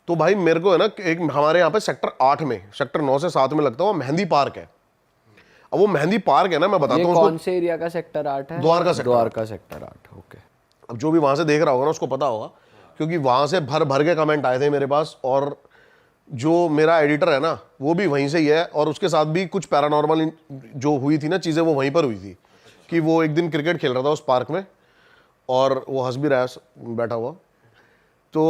तो भाई मेरे को है ना, एक हमारे यहाँ पे सेक्टर 8 में, सेक्टर 9 से 7 में लगता है वो मेहंदी पार्क है। अब वो मेहंदी पार्क है ना, मैं बताता हूँ कौन से एरिया का सेक्टर 8 है? Dwarka sector. Dwarka sector 8, okay. अब जो भी वहां से देख रहा होगा ना उसको पता होगा, क्योंकि वहां से भर भर के कमेंट आए थे मेरे पास, और जो मेरा एडिटर है ना वो भी वहीं से ही है, और उसके साथ भी कुछ पैरानॉर्मल जो हुई थी ना चीज़ें वो वहीं पर हुई थी। कि वो एक दिन क्रिकेट खेल रहा था उस पार्क में, और वो हंस भी रहा है बैठा हुआ। तो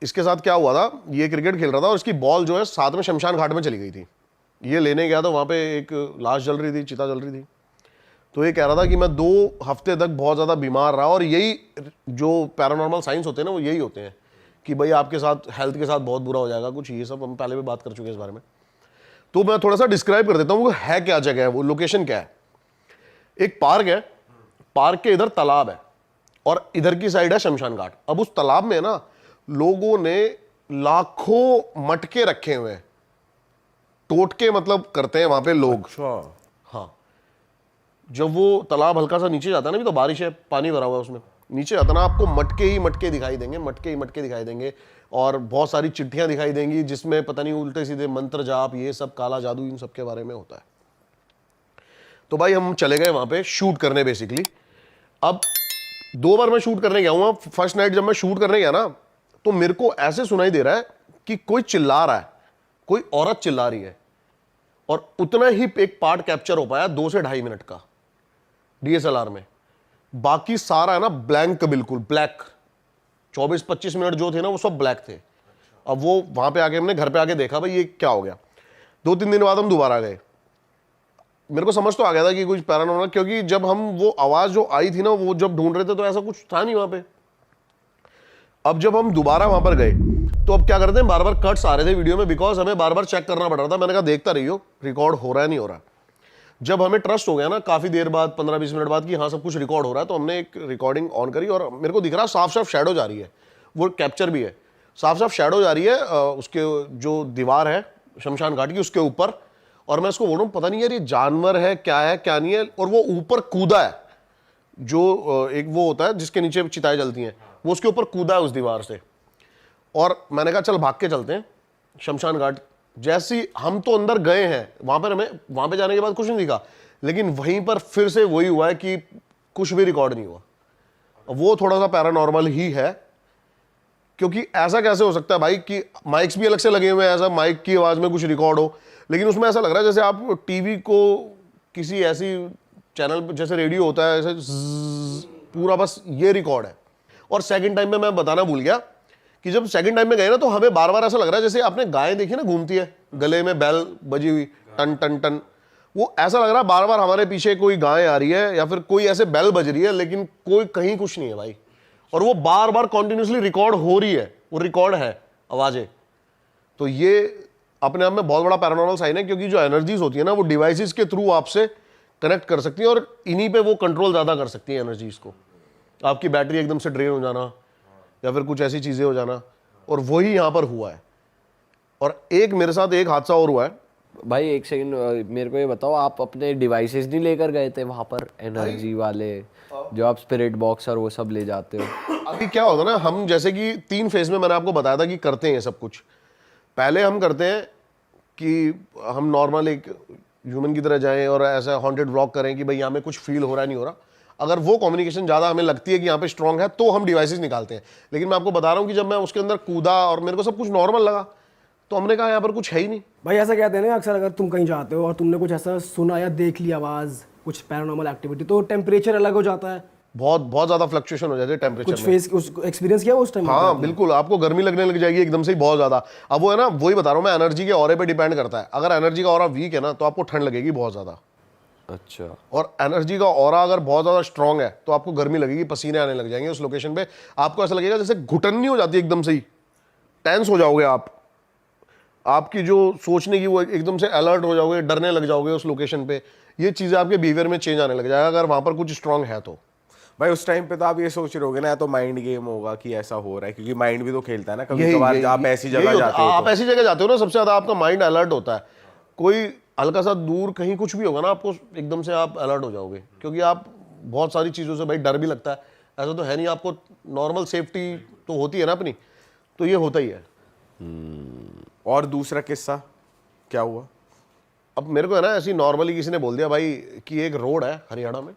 इसके साथ क्या हुआ था, ये क्रिकेट खेल रहा था और इसकी बॉल जो है साथ में शमशान घाट में चली गई थी। ये लेने गया तो वहाँ पे एक लाश जल रही थी, चिता जल रही थी। तो ये कह रहा था कि मैं 2 हफ्ते तक बहुत ज़्यादा बीमार रहा, और यही जो पैरानॉर्मल साइंस होते हैं ना वो यही होते हैं कि भाई आपके साथ हेल्थ के साथ बहुत बुरा हो जाएगा कुछ, ये सब हम पहले भी बात कर चुके हैं इस बारे में। तो मैं थोड़ा सा डिस्क्राइब कर देता हूँ वो है क्या जगह है, वो लोकेशन क्या है। एक पार्क है, पार्क के इधर तालाब है और इधर की साइड है शमशान घाट। अब उस तालाब में ना लोगों ने लाखों मटके रखे हुए हैं, टोटके मतलब करते हैं वहां पे लोग। हाँ, जब वो तालाब हल्का सा नीचे जाता है ना, भी तो बारिश है, पानी भरा हुआ है उसमें, नीचे जाता ना आपको मटके ही मटके दिखाई देंगे, मटके ही मटके दिखाई देंगे, और बहुत सारी चिट्ठियां दिखाई देंगी जिसमें पता नहीं उल्टे सीधे मंत्र जाप, ये सब काला जादू, इन सब के बारे में होता है। तो भाई हम चले गए वहां पे शूट करने बेसिकली। अब 2 बार मैं शूट करने गया हूँ। फर्स्ट नाइट जब मैं शूट करने गया ना, तो मेरे को ऐसे सुनाई दे रहा है कि कोई चिल्ला रहा है, कोई औरत चिल्ला रही है, और उतना ही एक पार्ट कैप्चर हो पाया 2 से 2.5 मिनट का डीएसएलआर में। बाकी सारा है ना ब्लैंक, बिल्कुल ब्लैक। 24-25 मिनट जो थे ना वो सब ब्लैक थे। अब वो वहां पे आके हमने घर पे आके देखा भाई ये क्या हो गया। 2-3 दिन बाद हम दोबारा गए। मेरे को समझ तो आ गया था कि कुछ पैरानॉर्मल, क्योंकि जब हम वो आवाज जो आई थी ना वो जब ढूंढ रहे थे तो ऐसा कुछ था नहीं वहां पे। अब जब हम दोबारा वहां पर गए तो अब क्या करते हैं, बार बार कट्स आ रहे थे वीडियो में, बिकॉज हमें बार बार चेक करना पड़ रहा था। मैंने कहा देखता रहियो रिकॉर्ड हो रहा है नहीं हो रहा। जब हमें ट्रस्ट हो गया ना काफी देर बाद, 15-20 मिनट बाद, कि हाँ सब कुछ रिकॉर्ड हो रहा है, तो हमने एक रिकॉर्डिंग ऑन करी और मेरे को दिख रहा साफ साफ शैडो जा रही है, वो कैप्चर भी है, साफ साफ शैडो जा रही है उसके जो दीवार है शमशान घाट की उसके ऊपर। और मैं उसको बोल रहा हूँ पता नहीं यार ये जानवर है क्या नहीं है, और वो ऊपर कूदा है, जो एक वो होता है जिसके नीचे चिताएं जलती हैं, वो उसके ऊपर कूदा है उस दीवार से। और मैंने कहा चल भाग के चलते हैं शमशान घाट। जैसी हम तो अंदर गए हैं, वहां पर हमें वहां पे जाने के बाद कुछ नहीं दिखा, लेकिन वहीं पर फिर से वही हुआ है कि कुछ भी रिकॉर्ड नहीं हुआ। वो थोड़ा सा पैरानॉर्मल ही है, क्योंकि ऐसा कैसे हो सकता है भाई कि माइक्स भी अलग से लगे हुए हैं, ऐसा माइक की आवाज में कुछ रिकॉर्ड हो, लेकिन उसमें ऐसा लग रहा है जैसे आप टीवी को किसी ऐसी चैनल जैसे रेडियो होता है ऐसे पूरा बस ये रिकॉर्ड है। और सेकंड टाइम में मैं बताना भूल गया कि जब सेकंड टाइम में गए ना तो हमें बार बार ऐसा लग रहा है जैसे आपने गाय देखी ना घूमती है, गले में बैल बजी हुई टन टन टन, वो ऐसा लग रहा है बार बार हमारे पीछे कोई गाय आ रही है या फिर कोई ऐसे बैल बज रही है, लेकिन कोई कहीं कुछ नहीं है भाई। और वो बार बार कॉन्टिन्यूसली रिकॉर्ड हो रही है, वो रिकॉर्ड है आवाजें। तो ये अपने आप में बहुत बड़ा पैरानॉर्मल साइन है, क्योंकि जो एनर्जीज होती है ना वो डिवाइसेस के थ्रू आपसे कनेक्ट कर सकती हैं, और इन्हीं पे वो कंट्रोल ज़्यादा कर सकती हैं एनर्जीज को। आपकी बैटरी एकदम से ड्रेन हो जाना या फिर कुछ ऐसी चीज़ें हो जाना, और वही यहाँ पर हुआ है। और एक मेरे साथ एक हादसा और हुआ है भाई। एक सेकंड, मेरे को ये बताओ, आप अपने डिवाइसेस नहीं लेकर गए थे वहां पर, एनर्जी वाले जो आप स्पिरिट बॉक्स और वो सब ले जाते हो? अभी क्या होता है ना, हम जैसे कि 3 फेज में मैंने आपको बताया था कि करते हैं सब कुछ। पहले हम करते हैं कि हम नॉर्मल एक ह्यूमन की तरह जाएं और ऐसा हॉन्टेड व्लॉग करें कि भाई यहाँ में कुछ फील हो रहा है नहीं हो रहा। अगर वो कम्युनिकेशन ज़्यादा हमें लगती है कि यहाँ पे स्ट्रांग है तो हम डिवाइसेस निकालते हैं। लेकिन मैं आपको बता रहा हूँ कि जब मैं उसके अंदर कूदा और मेरे को सब कुछ नॉर्मल लगा तो हमने कहा यहाँ पर कुछ है ही नहीं। भाई ऐसा कहते हैं ना अक्सर, अगर तुम कहीं जाते हो और तुमने कुछ ऐसा सुना या देख लिया आवाज़, कुछ पैरानॉर्मल एक्टिविटी, तो टेम्परेचर अलग हो जाता है, बहुत ज़्यादा फ्लक्चुएशन हो जाती है टेम्परेचर कुछ में। फेस एक्सपीरियंस किया उस टाइम? हाँ बिल्कुल, आपको गर्मी लगने लग जाएगी एकदम से ही बहुत ज़्यादा। अब वो है ना, वही बता रहा हूँ मैं, एनर्जी के ऑरे पे डिपेंड करता है। अगर एनर्जी का ऑरा वीक है ना तो आपको ठंड लगेगी बहुत ज़्यादा। अच्छा। और एनर्जी का ऑरा अगर बहुत ज़्यादा स्ट्रांग है तो आपको गर्मी लगेगी, पसीने आने लग जाएंगे उस लोकेशन पे। आपको ऐसा लगेगा जैसे घुटन नहीं हो जाती एकदम से ही, टेंस हो जाओगे आप, आपकी जो सोचने की वो एकदम से अलर्ट हो जाओगे, डरने लग जाओगे उस लोकेशन पे। ये चीज़ें आपके बिहेवियर में चेंज आने लग जाएगा अगर वहाँ पर कुछ स्ट्रांग है तो। भाई उस टाइम पे तो आप ये सोच रहे होगे ना, या तो माइंड गेम होगा कि ऐसा हो रहा है, क्योंकि माइंड भी तो खेलता है ना कभी कभार। आप ऐसी जगह जाते हो, आप ऐसी जगह जाते हो ना, सबसे ज़्यादा आपका माइंड अलर्ट होता है। कोई हल्का सा दूर कहीं कुछ भी होगा ना, आपको एकदम से आप अलर्ट हो जाओगे, क्योंकि आप बहुत सारी चीज़ों से भाई डर भी लगता है। ऐसा तो है नहीं, आपको नॉर्मल सेफ्टी तो होती है ना अपनी, तो ये होता ही है। और दूसरा किस्सा क्या हुआ? अब मेरे को है ना ऐसी नॉर्मली किसी ने बोल दिया भाई कि एक रोड है हरियाणा में,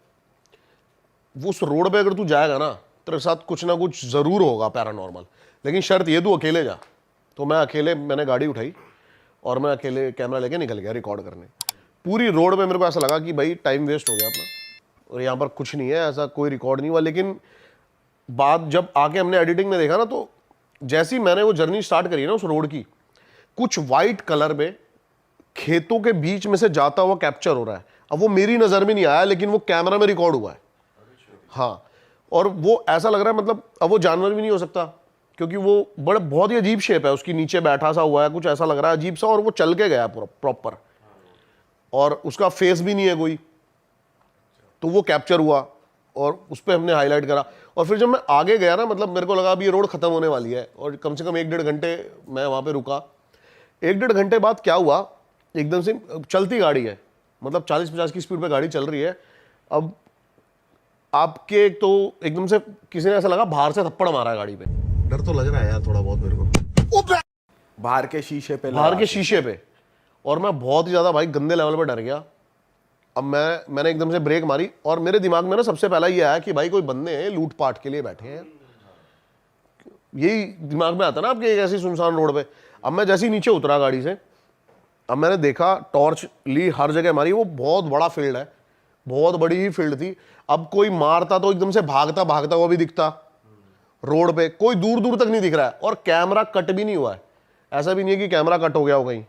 वो उस रोड पे अगर तू जाएगा ना तेरे साथ कुछ ना कुछ ज़रूर होगा पैरानॉर्मल, लेकिन शर्त ये तू अकेले जा। तो मैंने गाड़ी उठाई और मैं अकेले कैमरा लेके निकल गया रिकॉर्ड करने। पूरी रोड में मेरे को ऐसा लगा कि भाई टाइम वेस्ट हो गया अपना, और यहाँ पर कुछ नहीं है, ऐसा कोई रिकॉर्ड नहीं हुआ। लेकिन बात जब आके हमने एडिटिंग में देखा ना, तो जैसी मैंने वो जर्नी स्टार्ट करी ना उस रोड की, कुछ वाइट कलर में खेतों के बीच में से जाता हुआ कैप्चर हो रहा है। अब वो मेरी नज़र में नहीं आया, लेकिन वो कैमरा में रिकॉर्ड हुआ है। हाँ, और वो ऐसा लग रहा है मतलब अब वो जानवर भी नहीं हो सकता, क्योंकि वो बहुत ही अजीब शेप है उसकी, नीचे बैठा सा हुआ है, कुछ ऐसा लग रहा है अजीब सा, और वो चल के गया पूरा प्रॉपर, और उसका फेस भी नहीं है कोई। तो वो कैप्चर हुआ और उस पर हमने हाईलाइट करा। और फिर जब मैं आगे गया ना, मतलब मेरे को लगा अब ये रोड खत्म होने वाली है, और कम से कम 1-1.5 घंटे मैं वहाँ पे रुका। 1-1.5 घंटे बाद क्या हुआ, एकदम से चलती गाड़ी है, मतलब 40-50 की स्पीड पे गाड़ी चल रही है। अब आपके तो एकदम से किसी ने ऐसा लगा बाहर से थप्पड़ मारा है गाड़ी पे। डर तो लग रहा है यार थोड़ा बहुत मेरे को, बाहर के शीशे पे बाहर के शीशे पे। और मैं बहुत ही ज़्यादा भाई गंदे लेवल पे डर गया। अब मैंने एकदम से ब्रेक मारी, और मेरे दिमाग में ना सबसे पहला ये आया कि भाई कोई बंदे हैं लूटपाट के लिए बैठे हैं, यही दिमाग में आता ना आपके एक ऐसी सुनसान रोड पे। अब मैं जैसे ही नीचे उतरा गाड़ी से, अब मैंने देखा, टॉर्च ली, हर जगह मारी। वो बहुत बड़ा फील्ड है, बहुत बड़ी ही फील्ड थी। अब कोई मारता तो एकदम से भागता भागता हुआ भी दिखता रोड पे, कोई दूर दूर तक नहीं दिख रहा है, और कैमरा कट भी नहीं हुआ है। ऐसा भी नहीं है कि कैमरा कट हो गया हो कहीं,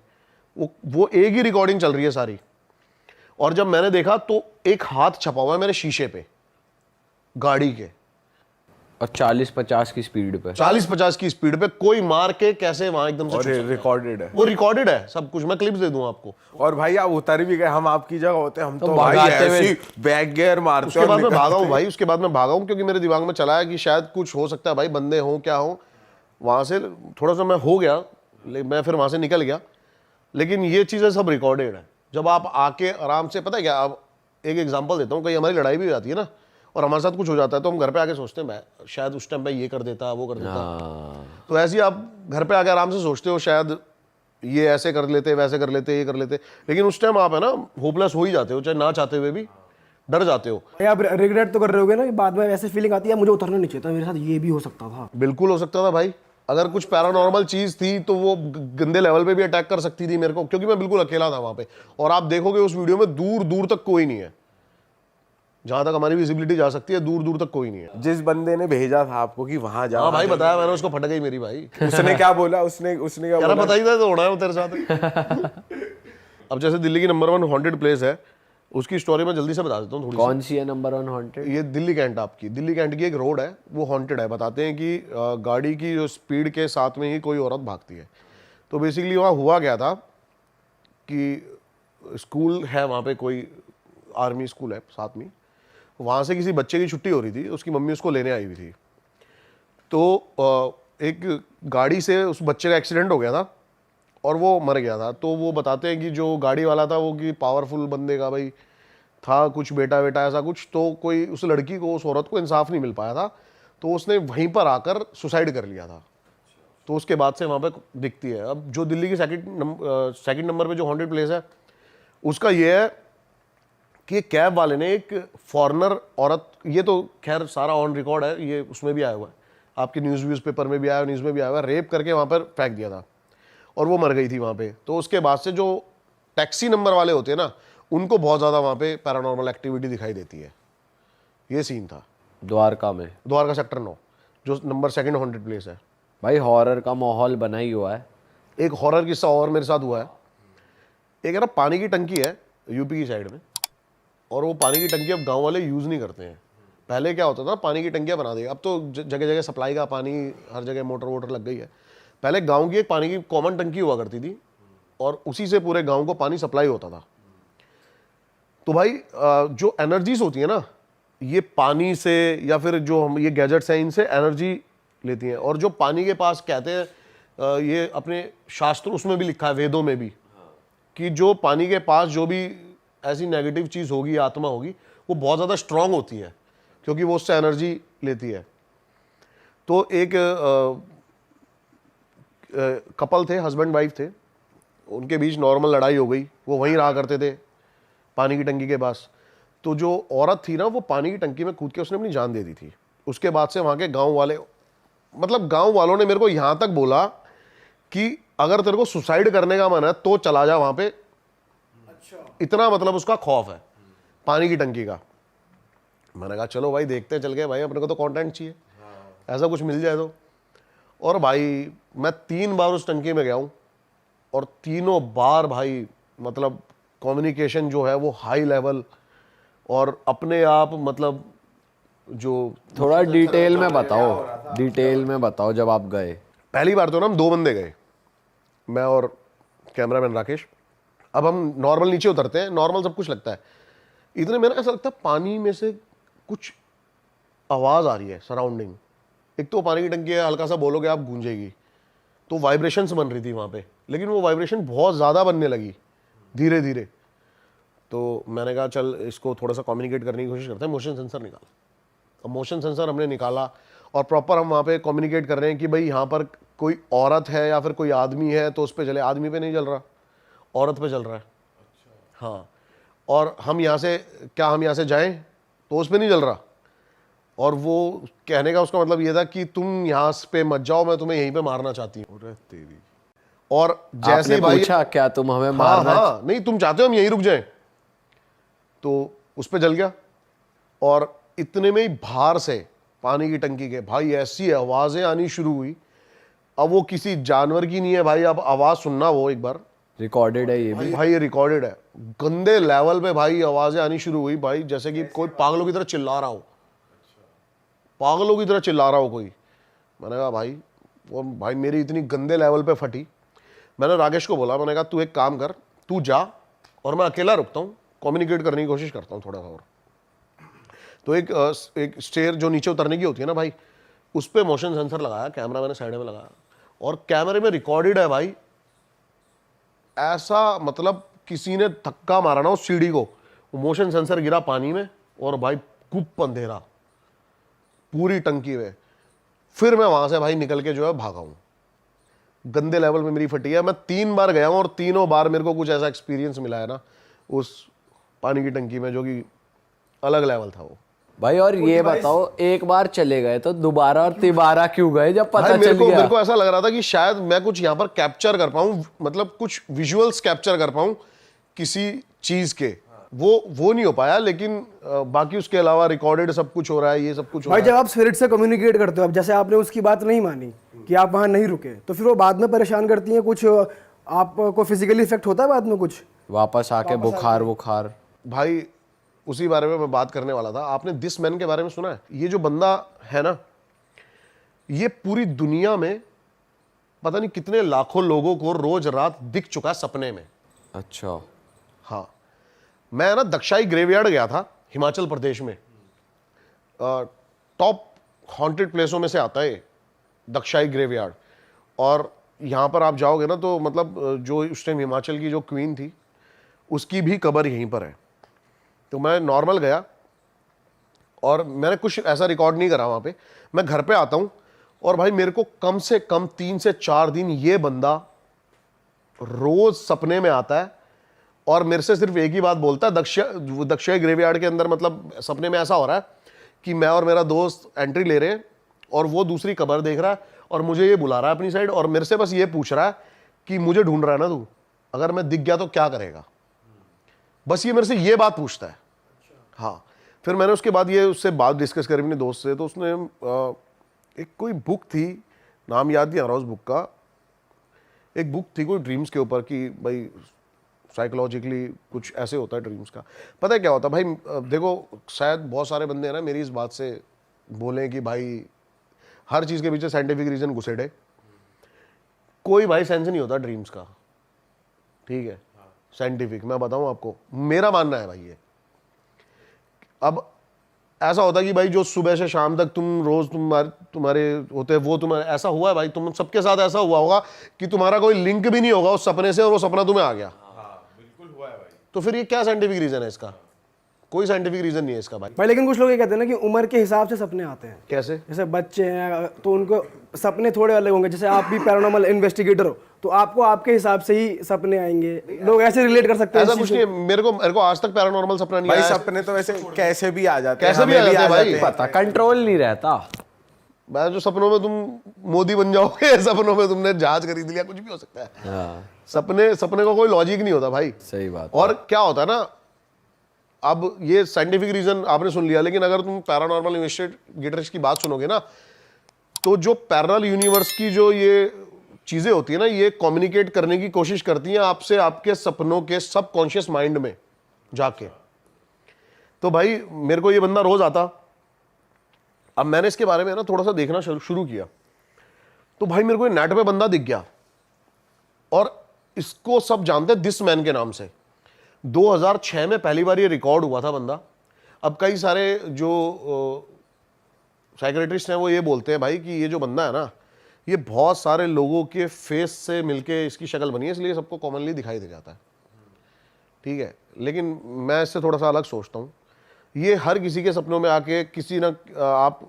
वो एक ही रिकॉर्डिंग चल रही है सारी। और जब मैंने देखा तो एक हाथ छपा हुआ है मेरे शीशे पे गाड़ी के, और 40-50 की स्पीड पे, 40-50 की स्पीड पे कोई मार के कैसे वहां एकदम से और छुप सकता है। रिकॉर्डेड है, वो रिकॉर्डेड है सब कुछ, मैं क्लिप्स दे दूंगा आपको। और भाई आप उतर भी गए, हम आपकी जगह होते हम तो भाई भगाते हुए- ऐसी बैक गियर मारते उसके बाद मैं भागा हूँ भाई, उसके बाद मैं भागा हूँ, क्योंकि मेरे दिमाग में चला है कि शायद कुछ हो सकता है भाई, बंदे हों क्या हो। वहां से थोड़ा सा मैं हो गया, मैं फिर वहां से निकल गया। लेकिन ये चीज़ें सब रिकॉर्डेड है। जब आप आके आराम से, पता है क्या, आप एक एग्जांपल देता हूँ, कहीं हमारी लड़ाई भी हो जाती है ना, और हमारे साथ कुछ हो जाता है, तो हम घर पे आके सोचते हैं मैं शायद उस टाइम पे ये कर देता, वो कर देता। तो ऐसे ही आप घर पे आके आराम से सोचते हो शायद ये ऐसे कर लेते, वैसे कर लेते, ये कर लेते। लेकिन उस टाइम आप है ना होपलेस हो ही जाते हो, चाहे ना चाहते हुए भी डर जाते हो। आप रिग्रेट तो कर रहे होगे ना कि बाद में ऐसे फीलिंग आती है मुझे उतरना नहीं चाहिए था, मेरे साथ ये भी हो सकता था। बिल्कुल हो सकता था भाई, अगर कुछ पैरानॉर्मल चीज थी तो वो गंदे लेवल पे भी अटैक कर सकती थी मेरे को, क्योंकि मैं बिल्कुल अकेला था वहां पे। और आप देखोगे उस वीडियो में दूर दूर तक कोई नहीं है, जहां तक हमारी विजिबिलिटी जा सकती है दूर दूर तक कोई नहीं है। जिस बंदे ने भेजा था आपको कि वहां जाओ, हाँ भाई बताया मैंने उसको, फट गई मेरी भाई। उसने क्या बोला? उसने क्या यार बोला? पता ही था तो होना है वो तेरे साथ। अब जैसे दिल्ली की नंबर 1 हॉन्टेड प्लेस है, उसकी स्टोरी मैं जल्दी से बता देता हूँ थोड़ी सी। कौन सी है नंबर 1 हॉन्टेड? ये दिल्ली कैंट, आपकी दिल्ली कैंट की एक रोड है, वो हॉन्टेड है। बताते हैं कि गाड़ी की जो स्पीड के साथ में ही कोई औरत भागती है। तो बेसिकली वहाँ हुआ क्या था कि स्कूल है वहाँ पे, कोई आर्मी स्कूल है साथ में, वहाँ से किसी बच्चे की छुट्टी हो रही थी, उसकी मम्मी उसको लेने आई हुई थी। तो एक गाड़ी से उस बच्चे का एक्सीडेंट हो गया था और वो मर गया था। तो वो बताते हैं कि जो गाड़ी वाला था वो कि पावरफुल बंदे का भाई था, कुछ बेटा बेटा ऐसा कुछ, तो कोई उस लड़की को, उस औरत को इंसाफ नहीं मिल पाया था, तो उसने वहीं पर आकर सुसाइड कर लिया था। तो उसके बाद से वहाँ पे दिखती है। अब जो दिल्ली की सेकंड नंबर पे जो हॉन्टेड प्लेस है, उसका ये है कि कैब वाले ने एक फॉरेनर औरत, ये तो खैर सारा ऑन रिकॉर्ड है, ये उसमें भी आया हुआ है, आपके न्यूज़ पेपर में भी आया, न्यूज़ में भी आया हुआ है, रेप करके वहाँ पर फेंक दिया था और वो मर गई थी वहाँ पे। तो उसके बाद से जो टैक्सी नंबर वाले होते हैं ना, उनको बहुत ज़्यादा वहाँ पे पैरानॉर्मल एक्टिविटी दिखाई देती है। ये सीन था द्वारका में, द्वारका सेक्टर 9 जो नंबर 2 हॉन्टेड प्लेस है। भाई हॉरर का माहौल बना ही हुआ है। एक हॉरर किस्सा और मेरे साथ हुआ है। एक है ना, पानी की टंकी है यूपी की साइड में, और वो पानी की टंकी अब गांव वाले यूज़ नहीं करते हैं। पहले क्या होता था, पानी की टंकियाँ बना दी, अब तो जगह जगह सप्लाई का पानी, हर जगह मोटर वोटर लग गई है। पहले गांव की एक पानी की कॉमन टंकी हुआ करती थी और उसी से पूरे गांव को पानी सप्लाई होता था। तो भाई जो एनर्जीज होती है ना, ये पानी से या फिर जो हम ये गैजेट्स हैं, इनसे एनर्जी लेती हैं। और जो पानी के पास कहते हैं, ये अपने शास्त्र उसमें भी लिखा है, वेदों में भी, कि जो पानी के पास जो भी ऐसी नेगेटिव चीज़ होगी, आत्मा होगी, वो बहुत ज़्यादा स्ट्रांग होती है, क्योंकि वो उससे एनर्जी लेती है। तो एक कपल थे, हस्बैंड वाइफ थे, उनके बीच नॉर्मल लड़ाई हो गई, वो वहीं रहा करते थे पानी की टंकी के पास। तो जो औरत थी ना, वो पानी की टंकी में कूद के उसने अपनी जान दे दी थी। उसके बाद से वहाँ के गांव वाले, मतलब गांव वालों ने मेरे को यहाँ तक बोला कि अगर तेरे को सुसाइड करने का मन है तो चला जा वहाँ पे। अच्छा। इतना मतलब उसका खौफ है पानी की टंकी का। मैंने कहा चलो भाई देखते हैं, चल गए भाई, अपने को तो कंटेंट चाहिए, ऐसा कुछ मिल जाए तो। और भाई मैं 3 बार उस टंकी में गया हूँ और तीनों बार भाई मतलब कम्युनिकेशन जो है वो हाई लेवल, और अपने आप मतलब जो थोड़ा डिटेल में बताओ, डिटेल में बताओ जब आप गए। पहली बार तो ना हम 2 बंदे गए, मैं और कैमरामैन राकेश। अब हम नॉर्मल नीचे उतरते हैं, नॉर्मल सब कुछ लगता है, इतने में ना ऐसा लगता है पानी में से कुछ आवाज़ आ रही है सराउंडिंग। एक तो पानी की टंकी है, हल्का सा बोलोगे आप गूंजेगी, तो वाइब्रेशंस बन रही थी वहाँ पे, लेकिन वो वाइब्रेशन बहुत ज़्यादा बनने लगी धीरे धीरे। तो मैंने कहा चल इसको थोड़ा सा कम्युनिकेट करने की कोशिश करते हैं, मोशन सेंसर निकाल। अब मोशन सेंसर हमने निकाला और प्रॉपर हम वहाँ पे कम्युनिकेट कर रहे हैं कि भाई यहाँ पर कोई औरत है या फिर कोई आदमी है तो उस पर चले। आदमी पे नहीं चल रहा, औरत पे चल रहा है। हाँ, और हम यहाँ से, क्या हम यहाँ से जाएं तो उस पर नहीं चल रहा। और वो कहने का उसका मतलब ये था कि तुम यहाँ पे मत जाओ, मैं तुम्हें यहीं पे मारना चाहती हूँ। अरे तेरी। और जैसे आपने ही भाई पूछा क्या तुम हमें हाँ मारना हाँ नहीं तुम चाहते हो हम यहीं रुक जाएं, तो उस पे जल गया। और इतने में ही बाहर से पानी की टंकी के भाई ऐसी आवाजें आनी शुरू हुई। अब वो किसी जानवर की नहीं है भाई, अब आवाज सुनना वो एक बार, रिकॉर्डेड है ये भी। भाई ये रिकॉर्डेड है, गंदे लेवल पे भाई आवाजें आनी शुरू हुई भाई, जैसे कि कोई पागलों की तरह चिल्ला रहा हो, पागलों की तरह चिल्ला रहा हो कोई। मैंने कहा भाई, वो भाई मेरी इतनी गंदे लेवल पे फटी। मैंने राकेश को बोला, मैंने कहा तू एक काम कर, तू जा और मैं अकेला रुकता हूँ, कम्युनिकेट करने की कोशिश करता हूँ थोड़ा सा और। तो एक स्टेयर जो नीचे उतरने की होती है ना भाई, उस पर मोशन सेंसर लगाया, कैमरा मैंने साइड में लगाया और कैमरे में रिकॉर्डेड है भाई। ऐसा मतलब किसी ने धक्का मारा ना उस सीढ़ी को, मोशन सेंसर गिरा पानी में और भाई गुप अंधेरा पूरी टंकी में। फिर मैं वहां से भाई निकल के जो है भागा हूं, गंदे लेवल में मेरी फटी है। मैं 3 बार गया हूं और तीनों बार मेरे को कुछ ऐसा एक्सपीरियंस मिला है ना उस पानी की टंकी में, जो कि अलग लेवल था वो भाई। और ये बताओ, एक बार चले गए तो दोबारा और तिबारा क्यों गए जब पता भाई चल गया? मेरे को ऐसा लग रहा था कि शायद मैं कुछ यहाँ पर कैप्चर कर पाऊं, मतलब कुछ विजुअल्स कैप्चर कर पाऊं किसी चीज के। वो नहीं हो पाया, लेकिन बाकी उसके अलावा रिकॉर्डेड सब कुछ हो रहा है, ये सब कुछ हो भाई रहा जब आप स्पिरिट से कम्युनिकेट करते हो, अब जैसे आपने उसकी बात नहीं मानी कि आप वहाँ नहीं रुके, तो फिर वो बाद में परेशान करती हैं कुछ, आपको फिजिकली इफेक्ट होता है बाद में कुछ? वापस आके बुखार बुखार। है। भाई उसी बारे में मैं बात करने वाला था। आपने दिस मैन के बारे में सुना है? ये जो बंदा है ना, ये पूरी दुनिया में पता नहीं कितने लाखों लोगों को रोज रात दिख चुका है सपने में। अच्छा। हाँ, मैं ना दक्षाई ग्रेवयार्ड गया था हिमाचल प्रदेश में, टॉप हॉन्टेड प्लेसों में से आता है दक्षाई ग्रेवयार्ड। और यहाँ पर आप जाओगे ना तो मतलब जो उस टाइम हिमाचल की जो क्वीन थी उसकी भी कब्र यहीं पर है। तो मैं नॉर्मल गया और मैंने कुछ ऐसा रिकॉर्ड नहीं करा वहाँ पे। मैं घर पे आता हूँ और भाई मेरे को कम से कम 3 से 4 दिन ये बंदा रोज सपने में आता है और मेरे से सिर्फ एक ही बात बोलता है, दक्षिण ग्रेवयार्ड के अंदर मतलब सपने में ऐसा हो रहा है कि मैं और मेरा दोस्त एंट्री ले रहे हैं और वो दूसरी कब्र देख रहा है और मुझे ये बुला रहा है अपनी साइड और मेरे से बस ये पूछ रहा है कि मुझे ढूंढ रहा है ना तू, अगर मैं दिख गया तो क्या करेगा, बस ये मेरे से ये बात पूछता है। हाँ, फिर मैंने उसके बाद ये उससे बात डिस्कस करी अपने दोस्त से, तो उसने एक कोई बुक थी, नाम याद नहीं आ रहा उस बुक का, एक बुक थी कोई ड्रीम्स के ऊपर कि भाई साइकोलॉजिकली कुछ ऐसे होता है ड्रीम्स का। पता है क्या होता है भाई, देखो शायद बहुत सारे बंदे हैं ना मेरी इस बात से बोले कि भाई हर चीज़ के पीछे साइंटिफिक रीजन घुसेड़े, कोई भाई सेंस नहीं होता ड्रीम्स का, ठीक है? साइंटिफिक मैं बताऊं आपको, मेरा मानना है भाई ये। अब ऐसा होता है कि भाई जो सुबह से शाम तक तुम रोज तुम्हारे होते हैं वो तुम्हारे ऐसा हुआ है भाई, तुम सबके साथ ऐसा हुआ होगा कि तुम्हारा कोई लिंक भी नहीं होगा उस सपने से और वो सपना तुम्हें आ गया। बिल्कुल हुआ है भाई। तो फिर ये क्या साइंटिफिक रीजन है इसका? कोई साइंटिफिक रीजन नहीं है इसका भाई। भाई लेकिन कुछ लोग ये कहते हैं ना कि उम्र के हिसाब से सपने आते हैं। कैसे? जैसे बच्चे हैं तो उनको सपने थोड़े अलग होंगे, जैसे आप भी पैरानॉर्मल इन्वेस्टिगेटर हो तो आपको आपके हिसाब से ही सपने आएंगे, लोग ऐसे रिलेट कर सकते हैं। ऐसा कुछ नहीं है, मेरे को आज तक पैरानॉर्मल सपना नहीं भाई आया। सपने तो वैसे कैसे भी आ जाते हैं, कैसे भी आ हमें जाते हैं भाई। पता कंट्रोल नहीं रहता। मैं जो सपनों में तुम मोदी बन जाओगे, सपनों में तुमने जहाज खरीद लिया, कुछ भी हो सकता है। हाँ सपने का कोई लॉजिक नहीं होता भाई। सही बात। और क्या होता है ना, अब ये साइंटिफिक रीजन आपने सुन लिया, लेकिन अगर तुम पैरानॉर्मल इन्वेस्टिगेटर्स की बात सुनोगे ना, तो जो पैरेलल यूनिवर्स की जो ये चीजें होती है ना, ये कम्युनिकेट करने की कोशिश करती हैं आपसे, आपके सपनों के सबकॉन्शियस माइंड में जाके। तो भाई मेरे को ये बंदा रोज आता, अब मैंने इसके बारे में ना थोड़ा सा देखना शुरू किया, तो भाई मेरे को ये नेट पे बंदा दिख गया और इसको सब जानते हैं दिस मैन के नाम से। 2006 में पहली बार ये रिकॉर्ड हुआ था बंदा। अब कई सारे जो साइकियाट्रिस्ट हैं वो ये बोलते हैं भाई कि ये जो बंदा है ना, ये बहुत सारे लोगों के फेस से मिलके इसकी शक्ल बनी है, इसलिए सबको कॉमनली दिखाई दे जाता है, ठीक है। लेकिन मैं इससे थोड़ा सा अलग सोचता हूँ। ये हर किसी के सपनों में आके किसी ना, आप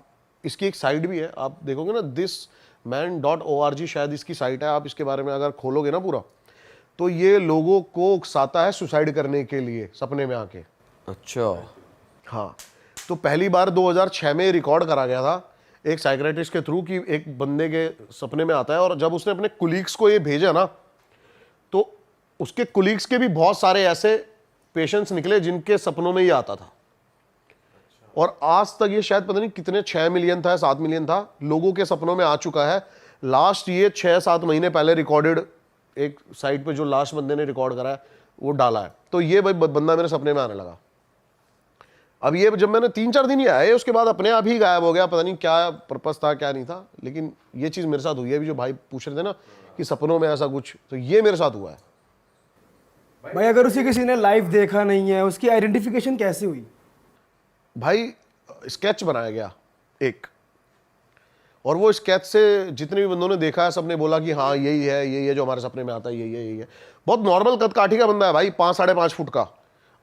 इसकी एक साइट भी है, आप देखोगे ना thisman.org शायद इसकी साइट है, आप इसके बारे में अगर खोलोगे ना पूरा, तो ये लोगों को उकसाता है सुसाइड करने के लिए सपने में आके। अच्छा हाँ, तो पहली बार 2006 में रिकॉर्ड करा गया था एक साइकियाट्रिस्ट के थ्रू कि एक बंदे के सपने में आता है, और जब उसने अपने कुलीग्स को ये भेजा ना, तो उसके कुलीग्स के भी बहुत सारे ऐसे पेशेंट्स निकले जिनके सपनों में ये आता था। और आज तक ये शायद पता नहीं कितने 6 मिलियन था, 7 मिलियन था, लोगों के सपनों में आ चुका है। लास्ट ये 6-7 महीने पहले रिकॉर्डेड एक साइट पे जो लास्ट बंदे ने रिकॉर्ड करा है वो डाला है। तो ये भाई बंदा मेरे सपने में आने लगा। अब ये जब मैंने 3-4 दिन ही आया, उसके बाद अपने आप ही गायब हो गया, पता नहीं क्या पर्पस था क्या नहीं था। लेकिन ये चीज़ मेरे साथ हुई है। अभी जो भाई पूछ रहे थे ना कि सपनों में ऐसा कुछ, तो ये मेरे साथ हुआ है भाई अगर उसे किसी ने लाइव देखा नहीं है, उसकी आइडेंटिफिकेशन कैसे हुई? भाई स्केच बनाया गया एक, और वो स्केच से जितने भी बंदों ने देखा है सबने बोला कि हाँ यही है जो हमारे सपने में आता है, यही है। बहुत नॉर्मल कद काठी का बंदा है भाई, 5-5.5 फुट का,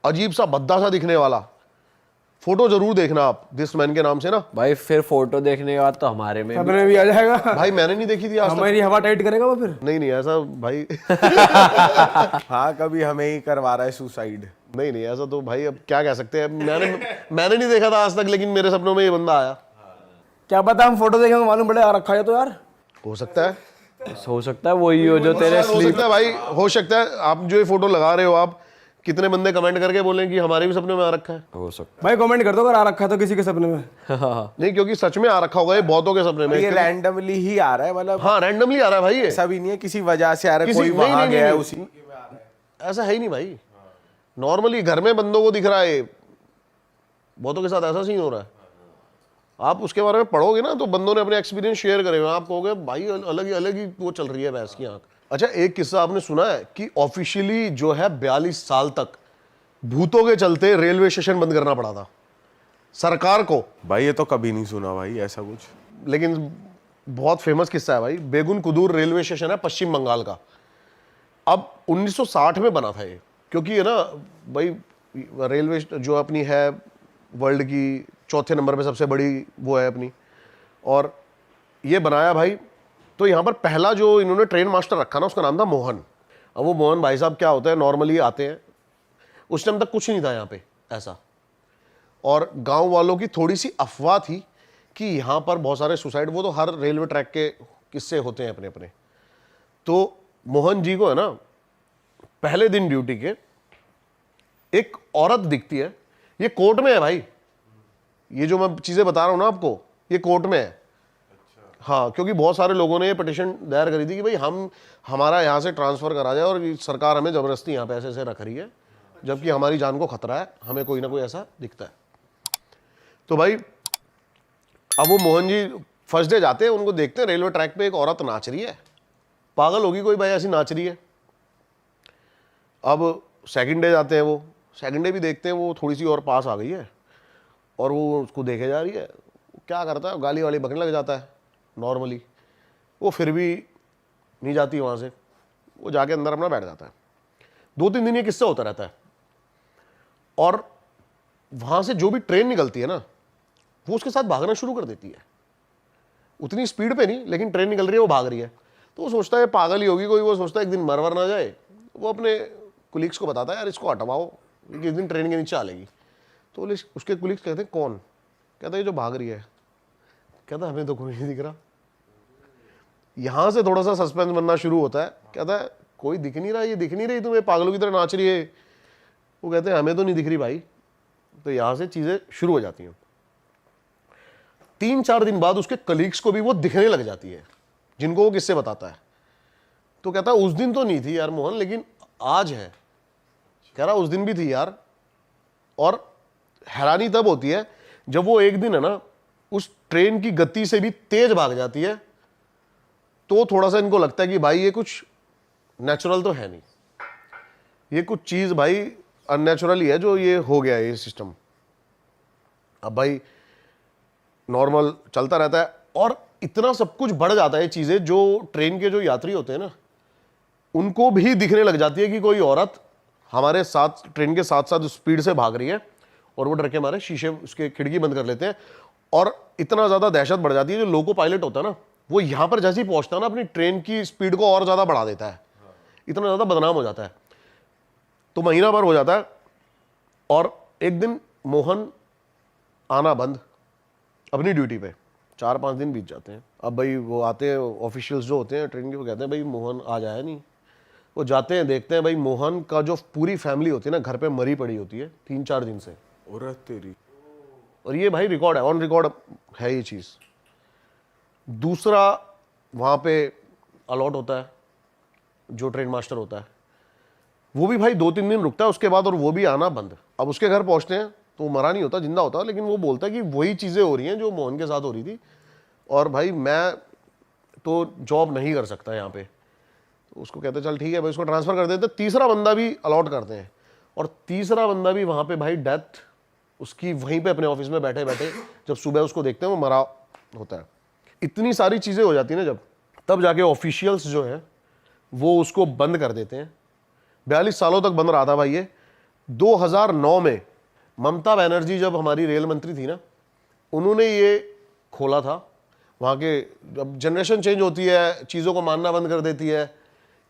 अजीब सा भद्दा सा दिखने वाला। फोटो जरूर देखना आप दिस मैन के नाम से ना भाई, फिर फोटो देखने के बाद तो हमारे में सपने में भी आ जाएगा। भाई मैंने नहीं देखी थी आज तक। हमारी हवा टाइट करेगा वो फिर? नहीं ऐसा भाई हाँ कभी हमें ही करवा रहा है सुसाइड। नहीं ऐसा तो भाई अब क्या कह सकते हैं। मैंने नहीं देखा था आज तक, लेकिन मेरे सपनों में ये बंदा आया। क्या पता हम फोटो देखेंगे मालूम पड़े आ रखा है तो यार। हो सकता है, हो सकता है वही हो जो तेरे हो सकता है भाई, हो सकता है। आप जो ये फोटो लगा रहे हो, आप कितने बंदे कमेंट करके बोलें कि हमारे भी सपने में आ रखा है। हो सकता भाई कमेंट कर दो अगर आ रखा है तो किसी के सपने में। नहीं, क्योंकि सच में आ रखा होगा ये बहुतों के सपने में। ये रैंडमली ही आ रहा है, मतलब हाँ रैंडमली आ रहा है भाई, ये ऐसा भी नहीं है किसी वजह से आ रहा है, किसी- कोई नहीं, वहां नहीं, गया है नहीं, उसी। ऐसा है ही नहीं भाई। नॉर्मली घर में बंदों को दिख रहा है, बहुतों के साथ ऐसा सीन हो रहा है। आप उसके बारे में पढ़ोगे ना तो बंदों ने अपने एक्सपीरियंस शेयर करे हुए, आप कहोगे भाई अलग ही वो चल रही है भैंस की आंख। अच्छा, एक किस्सा आपने सुना है कि ऑफिशियली जो है 42 साल तक भूतों के चलते रेलवे स्टेशन बंद करना पड़ा था सरकार को। भाई ये तो कभी नहीं सुना भाई ऐसा कुछ। लेकिन बहुत फेमस किस्सा है भाई। बेगुन कुदूर रेलवे स्टेशन है पश्चिम बंगाल का। अब 1960 में बना था ये, क्योंकि ये ना भाई रेलवे जो अपनी है वर्ल्ड की 4थे नंबर पे सबसे बड़ी वो है अपनी, और ये बनाया भाई। तो यहाँ पर पहला जो इन्होंने ट्रेन मास्टर रखा ना, उसका नाम था मोहन। अब वो मोहन भाई साहब क्या होता है, नॉर्मली आते हैं, उस टाइम तक कुछ नहीं था यहाँ पे ऐसा, और गांव वालों की थोड़ी सी अफवाह थी कि यहाँ पर बहुत सारे सुसाइड, वो तो हर रेलवे ट्रैक के किस्से होते हैं अपने अपने। तो मोहन जी को है ना पहले दिन ड्यूटी के एक औरत दिखती है, ये कोर्ट में है भाई, ये जो मैं चीजें बता रहा हूं ना आपको, ये कोर्ट में है। हाँ, क्योंकि बहुत सारे लोगों ने ये पिटीशन दायर करी थी कि भाई हमारा यहाँ से ट्रांसफर करा जाए, और सरकार हमें जबरदस्ती यहाँ पे ऐसे रख रही है, जबकि हमारी जान को खतरा है, हमें कोई ना कोई ऐसा दिखता है। तो भाई अब वो मोहन जी फर्स्ट डे जाते हैं, उनको देखते हैं रेलवे ट्रैक पे एक औरत नाच रही है, पागल होगी कोई भाई ऐसी नाच रही है। अब सेकंड डे जाते हैं, वो सेकंड डे भी देखते हैं, वो थोड़ी सी और पास आ गई है और वो उसको देखे जा रही है। वो क्या करता है, गाली वाली बकने लग जाता है नॉर्मली। वो फिर भी नहीं जाती वहाँ से, वो जाके अंदर अपना बैठ जाता है। 2-3 दिन ये किस्सा होता रहता है। और वहां से जो भी ट्रेन निकलती है ना, वो उसके साथ भागना शुरू कर देती है। उतनी स्पीड पे नहीं, लेकिन ट्रेन निकल रही है, वो भाग रही है। तो वो सोचता है पागल ही होगी कोई, वो सोचता है एक दिन मरवर ना जाए। वो अपने कुलीग्स को बताता है यार इसको हटवाओ, क्योंकि इस दिन ट्रेन के नीचे आ लेगी। तो उसके कुलीग्स कहते हैं कौन? कहता है ये जो भाग रही है। कहता है हमें तो कोई नहीं दिख रहा। यहां से थोड़ा सा सस्पेंस बनना शुरू होता है। कहता है कोई दिख नहीं रहा, ये दिख नहीं रही तुम्हें, पागलों की तरह नाच रही है। वो कहते हैं हमें तो नहीं दिख रही भाई। तो यहां से चीजें शुरू हो जाती हैं। 3-4 दिन बाद उसके कलीग्स को भी वो दिखने लग जाती है, जिनको वो किससे बताता है। तो कहता है उस दिन तो नहीं थी यार मोहन, लेकिन आज है। कह रहा उस दिन भी थी यार। और हैरानी तब होती है जब वो एक दिन है ना उस ट्रेन की गति से भी तेज भाग जाती है। तो थोड़ा सा इनको लगता है कि भाई ये कुछ नेचुरल तो है नहीं, ये कुछ चीज भाई अननेचुरल ही है जो ये हो गया है ये सिस्टम। अब भाई नॉर्मल चलता रहता है और इतना सब कुछ बढ़ जाता है चीजें, जो ट्रेन के जो यात्री होते हैं ना उनको भी दिखने लग जाती है कि कोई औरत हमारे साथ ट्रेन के साथ साथ स्पीड से भाग रही है। और वो डर के मारे शीशे उसके खिड़की बंद कर लेते हैं। और इतना ज्यादा दहशत बढ़ जाती है, जो लोको पायलट होता है ना वो यहां पर जैसे ही पहुंचता है ना अपनी ट्रेन की स्पीड को और ज्यादा बढ़ा देता है। इतना ज्यादा बदनाम हो जाता है। तो महीना भर हो जाता है और एक दिन मोहन आना बंद अपनी ड्यूटी पे। 4-5 दिन बीत जाते हैं। अब भाई वो आते हैं ऑफिशियल्स जो होते हैं ट्रेन के, वो कहते हैं भाई मोहन आज आया नहीं। वो जाते हैं, देखते हैं भाई मोहन का जो पूरी फैमिली होती है ना घर पे मरी पड़ी होती है 3-4 दिन से। और तेरी, और ये भाई रिकॉर्ड है, ऑन रिकॉर्ड है ये चीज। दूसरा वहां पे अलॉट होता है जो ट्रेन मास्टर होता है, वो भी भाई 2-3 दिन रुकता है उसके बाद, और वो भी आना बंद। अब उसके घर पहुंचते हैं तो वो मरा नहीं होता, जिंदा होता है, लेकिन वो बोलता है कि वही चीजें हो रही हैं जो मोहन के साथ हो रही थी, और भाई मैं तो जॉब नहीं कर सकता यहाँ पे। तो उसको कहते चल ठीक है भाई, उसको ट्रांसफर कर देते। तीसरा बंदा भी अलॉट करते हैं, और तीसरा बंदा भी वहां पे भाई डेथ उसकी वहीं पे अपने ऑफिस में बैठे बैठे, जब सुबह उसको देखते हैं वो मरा होता है। इतनी सारी चीजें हो जाती है ना जब, तब जाके ऑफिशियल्स जो है वो उसको बंद कर देते हैं। 42 सालों तक बंद रहा था भाई ये। 2009 में ममता बनर्जी जब हमारी रेल मंत्री थी ना, उन्होंने ये खोला था। वहाँ के जब जनरेशन चेंज होती है, चीज़ों को मानना बंद कर देती है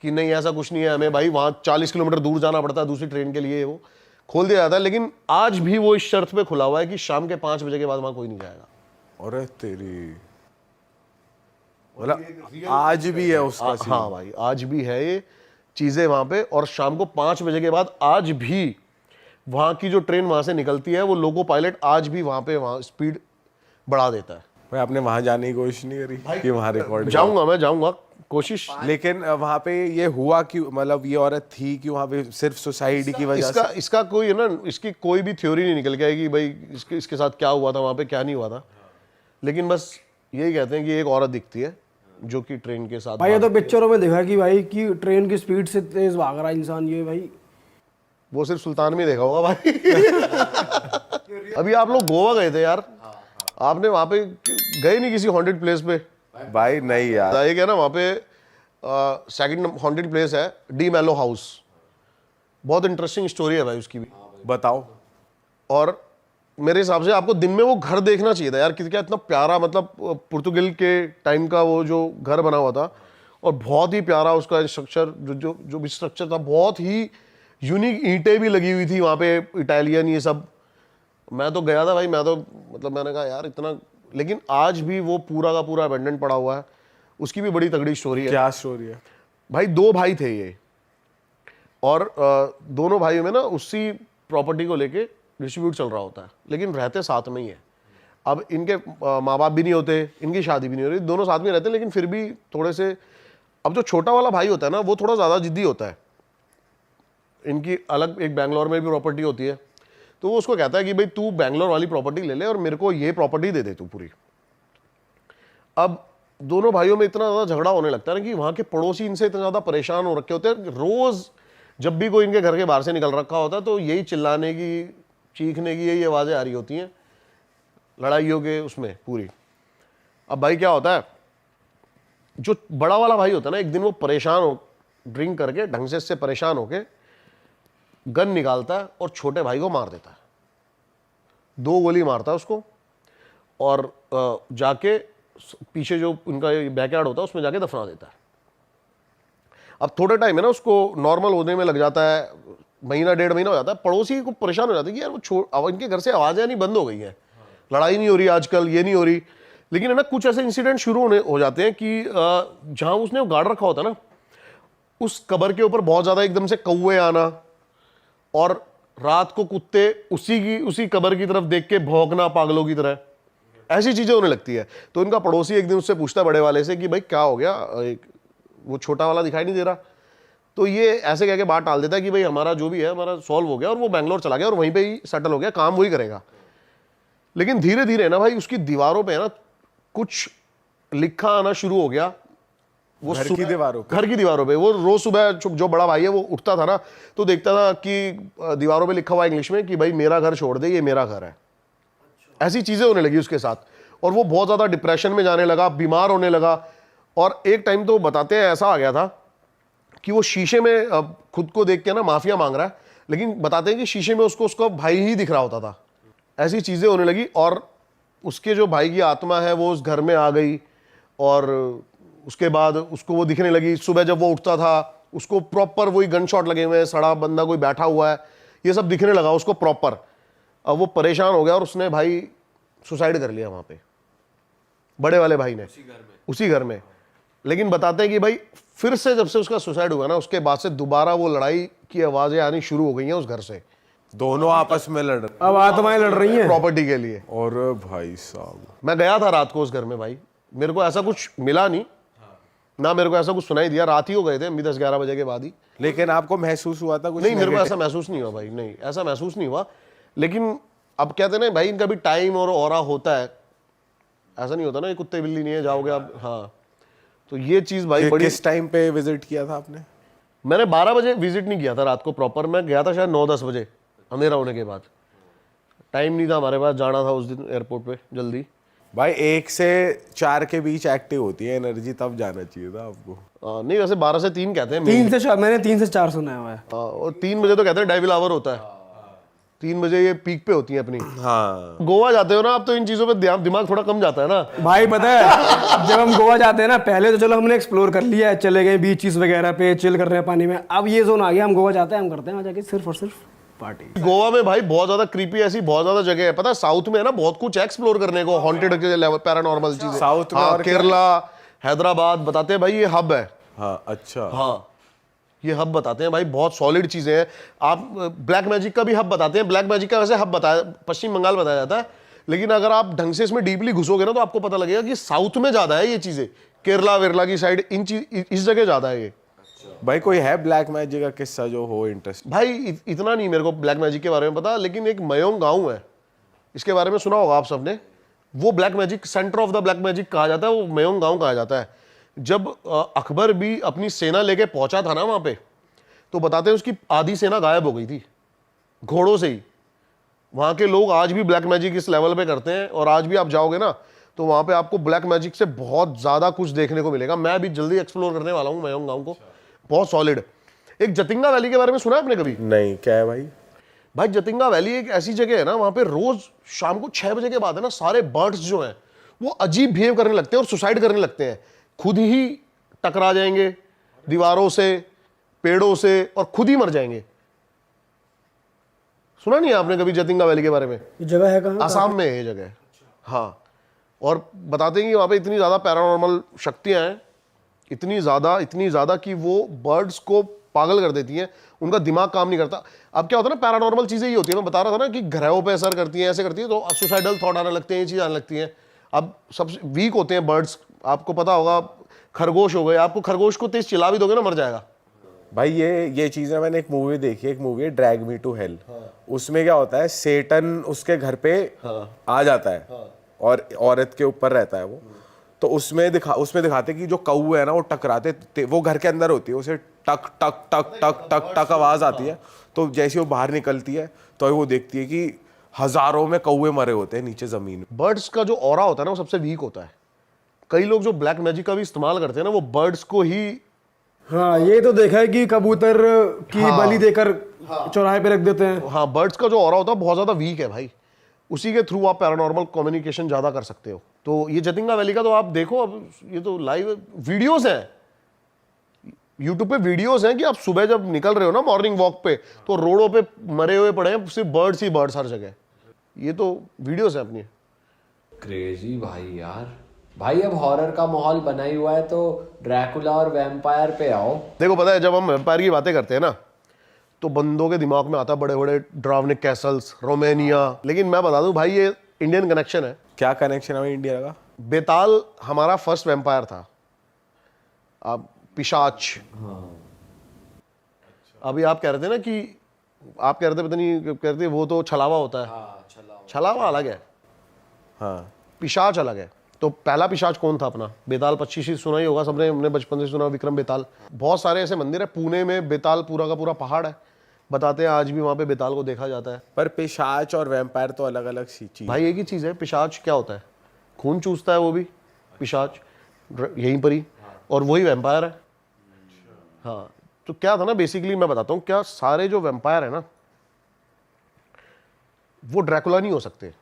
कि नहीं ऐसा कुछ नहीं है, हमें भाई वहाँ 40 किलोमीटर दूर जाना पड़ता है दूसरी ट्रेन के लिए, वो खोल दिया जाता है। लेकिन आज भी वो इस शर्त पे खुला हुआ है कि शाम के 5 बजे के बाद वहाँ कोई नहीं जाएगा। और तेरी, मतलब आज भी है उसका सीन। हाँ भाई आज भी है ये चीज़ें वहाँ पे। और शाम को 5 बजे के बाद आज भी वहाँ की जो ट्रेन वहाँ से निकलती है, वो लोको पायलट आज भी वहाँ पे वहाँ स्पीड बढ़ा देता है। भाई आपने वहां जाने की कोशिश नहीं करी कि वहां रिकॉर्ड? जाऊंगा, मैं जाऊंगा, कोशिश। लेकिन वहां पे ये हुआ कि मतलब ये औरत थी कि वहां पे सिर्फ सुसाइड की वजह से? इसका कोई है ना, इसकी कोई भी थ्योरी नहीं निकल के आएगी भाई इसके साथ क्या हुआ था, वहाँ पे क्या नहीं हुआ था। लेकिन बस यही कहते हैं कि एक औरत दिखती है जो कि ट्रेन के साथ। भाई ये तो पिक्चरों में देखा कि भाई कि ट्रेन की स्पीड से तेज भाग रहा इंसान, ये भाई वो सिर्फ सुल्तान में देखा होगा भाई। अभी आप लोग गोवा गए थे यार, आपने वहां पे गए नहीं किसी हॉन्टेड प्लेस पे? भाई नहीं यार, एक है ना वहां पे सेकंड हॉन्टेड प्लेस है, डी मैलो हाउस। बहुत इंटरेस्टिंग स्टोरी है भाई उसकी भी। बताओ। और मेरे हिसाब से आपको दिन में वो घर देखना चाहिए था यार, किसी क्या इतना प्यारा, मतलब पुर्तगाल के टाइम का वो जो घर बना हुआ था, और बहुत ही प्यारा उसका स्ट्रक्चर, जो भी स्ट्रक्चर था, बहुत ही यूनिक। ईंटें भी लगी हुई थी वहाँ पे, इटालियन ये सब। मैं तो गया था भाई, मैं तो मतलब मैंने कहा यार इतना, लेकिन आज भी वो पूरा का पूरा अबेंडेंट पड़ा हुआ है। उसकी भी बड़ी तगड़ी स्टोरी है। क्या स्टोरी है भाई? 2 भाई थे ये, और दोनों भाइयों में ना उसी प्रॉपर्टी को लेके डिस्ट्रीब्यूट चल रहा होता है, लेकिन रहते साथ में ही है। अब इनके माँ बाप भी नहीं होते, इनकी शादी भी नहीं हो रही, दोनों साथ में रहते हैं, लेकिन फिर भी थोड़े से, अब जो छोटा वाला भाई होता है ना वो थोड़ा ज़्यादा जिद्दी होता है। इनकी अलग एक बैंगलोर में भी प्रॉपर्टी होती है, तो वो उसको कहता है कि भाई तू बैंगलोर वाली प्रॉपर्टी ले ले और मेरे को ये प्रॉपर्टी दे दे तू पूरी। अब दोनों भाइयों में इतना ज़्यादा झगड़ा होने लगता है ना कि वहाँ के पड़ोसी इनसे इतना ज़्यादा परेशान हो रखे होते हैं। रोज़ जब भी कोई इनके घर के बाहर से निकल रखा होता है तो यही चिल्लाने की, चीखने की यही आवाज़ें आ रही होती हैं, लड़ाइयों के उसमें पूरी। अब भाई क्या होता है, जो बड़ा वाला भाई होता है ना, एक दिन वो परेशान हो, ड्रिंक करके ढंग से इससे परेशान होके गन निकालता है और छोटे भाई को मार देता है। 2 गोली मारता है उसको और जाके पीछे जो उनका बैकयार्ड होता है उसमें जाके दफना देता है। अब थोड़े टाइम है ना उसको नॉर्मल होने में लग जाता है, महीना 1.5 महीना हो जाता है। पड़ोसी को परेशान हो जाते हैं कि यार वो अब इनके घर से आवाज़ें नहीं बंद हो गई हैं, लड़ाई नहीं हो रही आजकल, ये नहीं हो रही। लेकिन है ना कुछ ऐसे इंसिडेंट शुरू हो जाते हैं कि जहाँ उसने गार्ड रखा होता है ना, उस कब्र के ऊपर बहुत ज़्यादा एकदम से कौवे आना और रात को कुत्ते उसी कब्र की तरफ देख के भौंकना पागलों की तरह, ऐसी चीज़ें होने लगती है। तो इनका पड़ोसी एक दिन उससे पूछता है बड़े वाले से कि भाई क्या हो गया, वो छोटा वाला दिखाई नहीं दे रहा। तो ये ऐसे कह के बात टाल देता है कि भाई हमारा जो भी है हमारा सॉल्व हो गया, और वो बैंगलोर चला गया और वहीं पे ही सेटल हो गया, काम वही करेगा। लेकिन धीरे धीरे ना भाई उसकी दीवारों पे ना कुछ लिखा आना शुरू हो गया। वो घर की दीवारों पे वो रोज सुबह जो बड़ा भाई है वो उठता था ना, तो देखता था कि दीवारों पे लिखा हुआ इंग्लिश में कि भाई मेरा घर छोड़ दे, ये मेरा घर है। ऐसी चीजें होने लगी उसके साथ, और वो बहुत ज्यादा डिप्रेशन में जाने लगा, बीमार होने लगा। और एक टाइम तो बताते हैं ऐसा आ गया था कि वो शीशे में खुद को देख के ना माफिया मांग रहा है, लेकिन बताते हैं कि शीशे में उसको उसका भाई ही दिख रहा होता था। ऐसी चीजें होने लगी और उसके जो भाई की आत्मा है वो उस घर में आ गई, और उसके बाद उसको वो दिखने लगी। सुबह जब वो उठता था उसको प्रॉपर वही गन शॉट लगे हुए हैं, सड़ा बंदा कोई बैठा हुआ है, ये सब दिखने लगा उसको प्रॉपर। अब वो परेशान हो गया और उसने भाई सुसाइड कर लिया वहां पे, बड़े वाले भाई ने, उसी घर में। लेकिन बताते हैं कि भाई फिर से जब से उसका सुसाइड हुआ ना, उसके बाद से दोबारा वो लड़ाई की आवाजें आनी शुरू हो गई हैं उस घर से। दोनों आपस में लड़ रहे, अब आत्माएं लड़ रही हैं प्रॉपर्टी के लिए। और भाई साहब मैं गया था रात को उस घर में भाई, मेरे को ऐसा कुछ मिला नहीं ना, मेरे को ऐसा कुछ सुनाई दिया। रात ही हो गए थे, 10-11 बजे के बाद ही। लेकिन आपको महसूस हुआ था कुछ? नहीं, मेरे को ऐसा महसूस नहीं हुआ भाई, नहीं ऐसा महसूस नहीं हुआ। लेकिन अब कहते हैं ना भाई, इनका भी टाइम और ऑरा होता है, ऐसा नहीं होता ना ये कुत्ते बिल्ली नहीं है जाओगे आप। हाँ, तो ये चीज भाई बड़ी। किस टाइम पे विजिट किया था आपने? मैंने 12 बजे विजिट नहीं किया था रात को प्रॉपर, मैं गया था शायद 9-10 बजे अंधेरा होने के बाद। टाइम नहीं था हमारे पास, जाना था उस दिन एयरपोर्ट पे जल्दी। भाई 1 से 4 के बीच एक्टिव होती है एनर्जी, तब जाना चाहिए था आपको। नहीं, वैसे 12 से 3 कहते हैं। 3 से 4, मैंने 3 से 4 सुना हुआ है। और 3 बजे तो कहते हैं डेविल आवर होता है, 3 बजे ये पीक पे होती है अपनी। हाँ, गोवा जाते हो ना आप, तो इन चीजों पे दिमाग थोड़ा कम जाता है ना भाई। पता है जब हम गोवा जाते हैं ना, पहले तो चलो हमने एक्सप्लोर कर लिया है, चले गए बीचेस वगैरह पे, चिल कर रहे हैं पानी में। अब ये जोन आ गया, हम गोवा जाते हैं, हम करते हैं वहाँ जाके सिर्फ और सिर्फ पार्टी। गोवा में भाई बहुत ज्यादा क्रीपी ऐसी बहुत ज्यादा जगह है, पता है साउथ में है ना बहुत कुछ एक्सप्लोर करने को, हॉन्टेड के लेवल, पैरानॉर्मल चीजें साउथ में। और केरला, हैदराबाद, बताते हैं भाई ये हब है। हाँ, अच्छा। हाँ, ये हब बताते हैं भाई, बहुत सॉलिड चीजें हैं। आप ब्लैक मैजिक का भी हब बताते हैं, ब्लैक मैजिक का वैसे हब बताया, पश्चिम बंगाल बताया जाता है, लेकिन अगर आप ढंग से इसमें डीपली घुसोगे ना तो आपको पता लगेगा कि साउथ में ज्यादा है ये चीजें, केरला वेरला की साइड, इस जगह ज्यादा है ये। भाई कोई है ब्लैक मैजिक का किस्सा जो हो इंटरेस्ट? भाई इतना नहीं मेरे को ब्लैक मैजिक के बारे में पता, लेकिन एक मयोंग गांव है, इसके बारे में सुना होगा आप सबने। वो black magic, centre of the black magic कहा जाता है, वो मयोंग गांव कहा जाता है। जब अकबर भी अपनी सेना लेके पहुंचा था ना वहां पे, तो बताते हैं उसकी आधी सेना गायब हो गई थी घोड़ों से ही। वहां के लोग आज भी ब्लैक मैजिक इस लेवल पे करते हैं, और आज भी आप जाओगे ना तो वहां पे आपको ब्लैक मैजिक से बहुत ज्यादा कुछ देखने को मिलेगा। मैं भी जल्दी एक्सप्लोर करने वाला हूँ मयोंग गांव को, बहुत सॉलिड। एक जतिंगा वैली के बारे में सुना है आपने कभी? नहीं, क्या है भाई? भाई जतिंगा वैली एक ऐसी जगह है ना, वहां पे रोज शाम को 6 बजे के बाद है ना, सारे बर्ड्स जो हैं वो अजीब बिहेव करने लगते हैं और सुसाइड करने लगते हैं, खुद ही टकरा जाएंगे दीवारों से, पेड़ों से, और खुद ही मर जाएंगे। सुना नहीं है आपने कभी जतिंगा वैली के बारे में? ये जगह है कहाँ? आसाम में है ये जगह। हाँ, और बताते हैं कि वहां पे इतनी ज्यादा पैरानॉर्मल शक्तियां हैं, इतनी ज्यादा कि वो बर्ड्स को पागल कर देती हैं, उनका दिमाग काम नहीं करता। अब क्या होता है ना, पैरानॉर्मल चीजें ये होती है, मैं बता रहा था ना कि ग्रहों पे असर करती हैं, ऐसे करती है, तो सुसाइडल थॉट आने लगते हैं, ये चीज आने लगती है। अब सबसे वीक होते हैं बर्ड्स, आपको पता होगा, खरगोश हो गए, आपको खरगोश को तेज चिल्ला भी दोगे ना मर जाएगा। भाई ये चीज है, मैंने एक मूवी देखी है, एक मूवी है ड्रैग मी टू हेल। उसमें क्या होता है, सेटन उसके घर पे आ जाता है और औरत के ऊपर रहता है वो। तो उसमें दिखाते कि जो कौवे है ना वो टकराते, वो घर के अंदर होती है, उसे टक टक टक टक टक टक आवाज आती है। तो जैसे वो बाहर निकलती है तो वो देखती है कि हजारों में कौवे मरे होते हैं नीचे जमीन में। बर्ड्स का जो ऑरा होता है ना वो सबसे वीक होता है। कई लोग जो ब्लैक मैजिक का भी इस्तेमाल करते हैं ना, वो बर्ड्स को ही। हाँ, ये तो देखा है कि कबूतर की बलि देकर चौराहे पे रख देते हैं। हाँ, बर्ड्स का जो ऑरा होता है बहुत ज्यादा वीक है भाई। उसी के थ्रू आप पैरानॉर्मल कम्युनिकेशन ज़्यादा कर सकते हो। तो ये जतिंगा वैली का तो आप देखो, अब ये तो लाइव वीडियोस हैं, यूट्यूब पे वीडियोस हैं कि आप सुबह जब निकल रहे हो ना मॉर्निंग वॉक पे, तो रोडों पे मरे हुए पड़े हैं सिर्फ बर्ड्स ही बर्ड्स हर जगह। ये तो वीडियोस हैं अपनी। क्रेजी भाई यार। भाई अब हॉरर का माहौल बना ही हुआ है, तो ड्रैकुला और वैम्पायर पे आओ। देखो पता है, जब हम वैम्पायर की बातें करते हैं ना, तो बंदों के दिमाग में आता है बड़े बड़े ड्रावनिक कैसल्स, रोमानिया। लेकिन मैं बता दूं भाई, ये इंडियन कनेक्शन है। क्या कनेक्शन है भाई इंडिया का? बेताल हमारा फर्स्ट वैम्पायर था। अब पिशाच, अभी आप कह रहे थे ना कि आप कह रहे थे, पता नहीं कह रहे थे, वो तो छलावा होता है। छलावा अलग है, हाँ पिशाच अलग है। तो पहला पिशाच कौन था अपना? बेताल 25 सुना ही होगा सबने, हमने बचपन से सुना, विक्रम बेताल। बहुत सारे ऐसे मंदिर है पुणे में, बेताल पूरा का पूरा पहाड़ है, बताते हैं आज भी वहां पे बेताल को देखा जाता है। पर पिशाच और वैम्पायर तो अलग अलग चीज। भाई एक ही चीज है। पिशाच क्या होता है? खून चूसता है वो भी पिशाच, यहीं पर ही, और वही वैम्पायर है। हाँ, तो क्या था ना, बेसिकली मैं बताता हूँ क्या, सारे जो वैम्पायर है ना, वो ड्रैकुला नहीं हो सकते।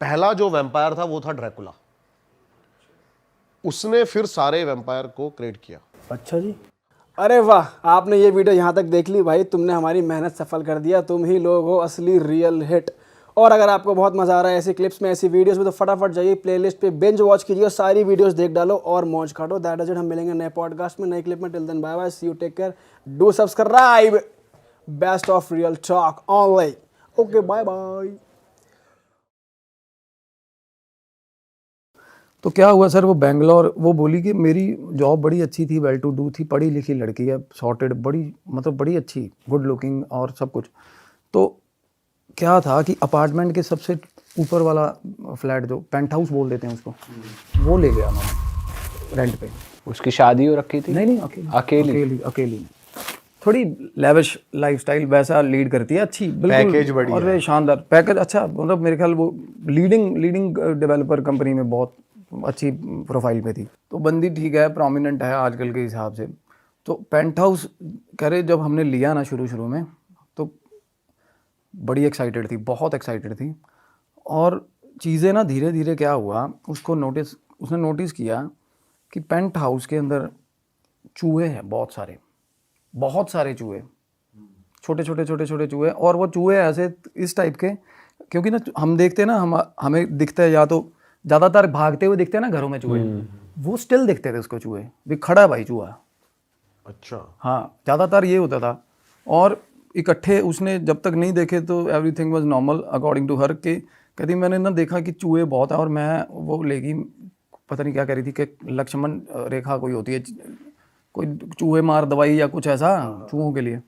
पहला जो वैम्पायर था वो था ड्रैकुला, उसने फिर सारे वैम्पायर को क्रिएट किया। अच्छा जी, अरे वाह, आपने ये वीडियो यहाँ तक देख ली भाई, तुमने हमारी मेहनत सफल कर दिया। तुम ही लोग हो असली रियल हिट। और अगर आपको बहुत मज़ा आ रहा है ऐसी क्लिप्स में, ऐसी वीडियोस में, तो फटाफट जाइए प्लेलिस्ट पे बिंज वॉच कीजिए, सारी वीडियोस देख डालो और मौज काटो। That is it. हम मिलेंगे नए पॉडकास्ट में, नई क्लिप में। Till then bye bye, see you, take care, do subscribe. Best of Real Talk Online. Okay, bye bye. तो क्या हुआ सर, वो बेंगलोर, वो बोली कि मेरी जॉब बड़ी अच्छी थी, वेल टू डू थी, पढ़ी लिखी लड़की है, सॉर्टेड, बड़ी मतलब बड़ी अच्छी, गुड लुकिंग और सब कुछ। तो क्या था कि अपार्टमेंट के सबसे ऊपर वाला फ्लैट, जो पेंट हाउस बोल देते हैं उसको, वो ले गया उन्होंने रेंट पे। उसकी शादी हो रखी थी? नहीं, अकेली थोड़ी लेविश लाइफस्टाइल वैसा लीड करती है, अच्छी बिल्कुल, पैकेज बढ़िया और शानदार पैकेज, अच्छा, मतलब मेरे ख्याल वो लीडिंग डेवलपर कंपनी में बहुत अच्छी प्रोफाइल पे थी। तो बंदी ठीक है, प्रोमिनेंट है आजकल के हिसाब से। तो पेंट हाउस कह रहे, जब हमने लिया ना शुरू में, तो बड़ी एक्साइटेड थी, बहुत एक्साइटेड थी। और चीज़ें ना धीरे धीरे क्या हुआ, उसने नोटिस किया कि पेंट हाउस के अंदर चूहे हैं, बहुत सारे चूहे, छोटे चूहे। और वो चूहे ऐसे इस टाइप के, क्योंकि ना हम देखते हैं ना, हमें दिखता है, या तो ज़्यादातर भागते हुए दिखते हैं ना घरों में चूहे, वो स्टिल दिखते थे उसको चूहे, भी खड़ा है भाई चूहा। अच्छा, हाँ, ज़्यादातर ये होता था। और इकट्ठे उसने जब तक नहीं देखे तो everything was normal according to her. के कहती मैंने ना देखा कि चूहे बहुत है, और मैं वो लेगी, पता नहीं क्या कह रही थी कि लक्ष्मण रेखा कोई होती है, कोई चूहे मार दवाई या कुछ ऐसा चूहों के लिए,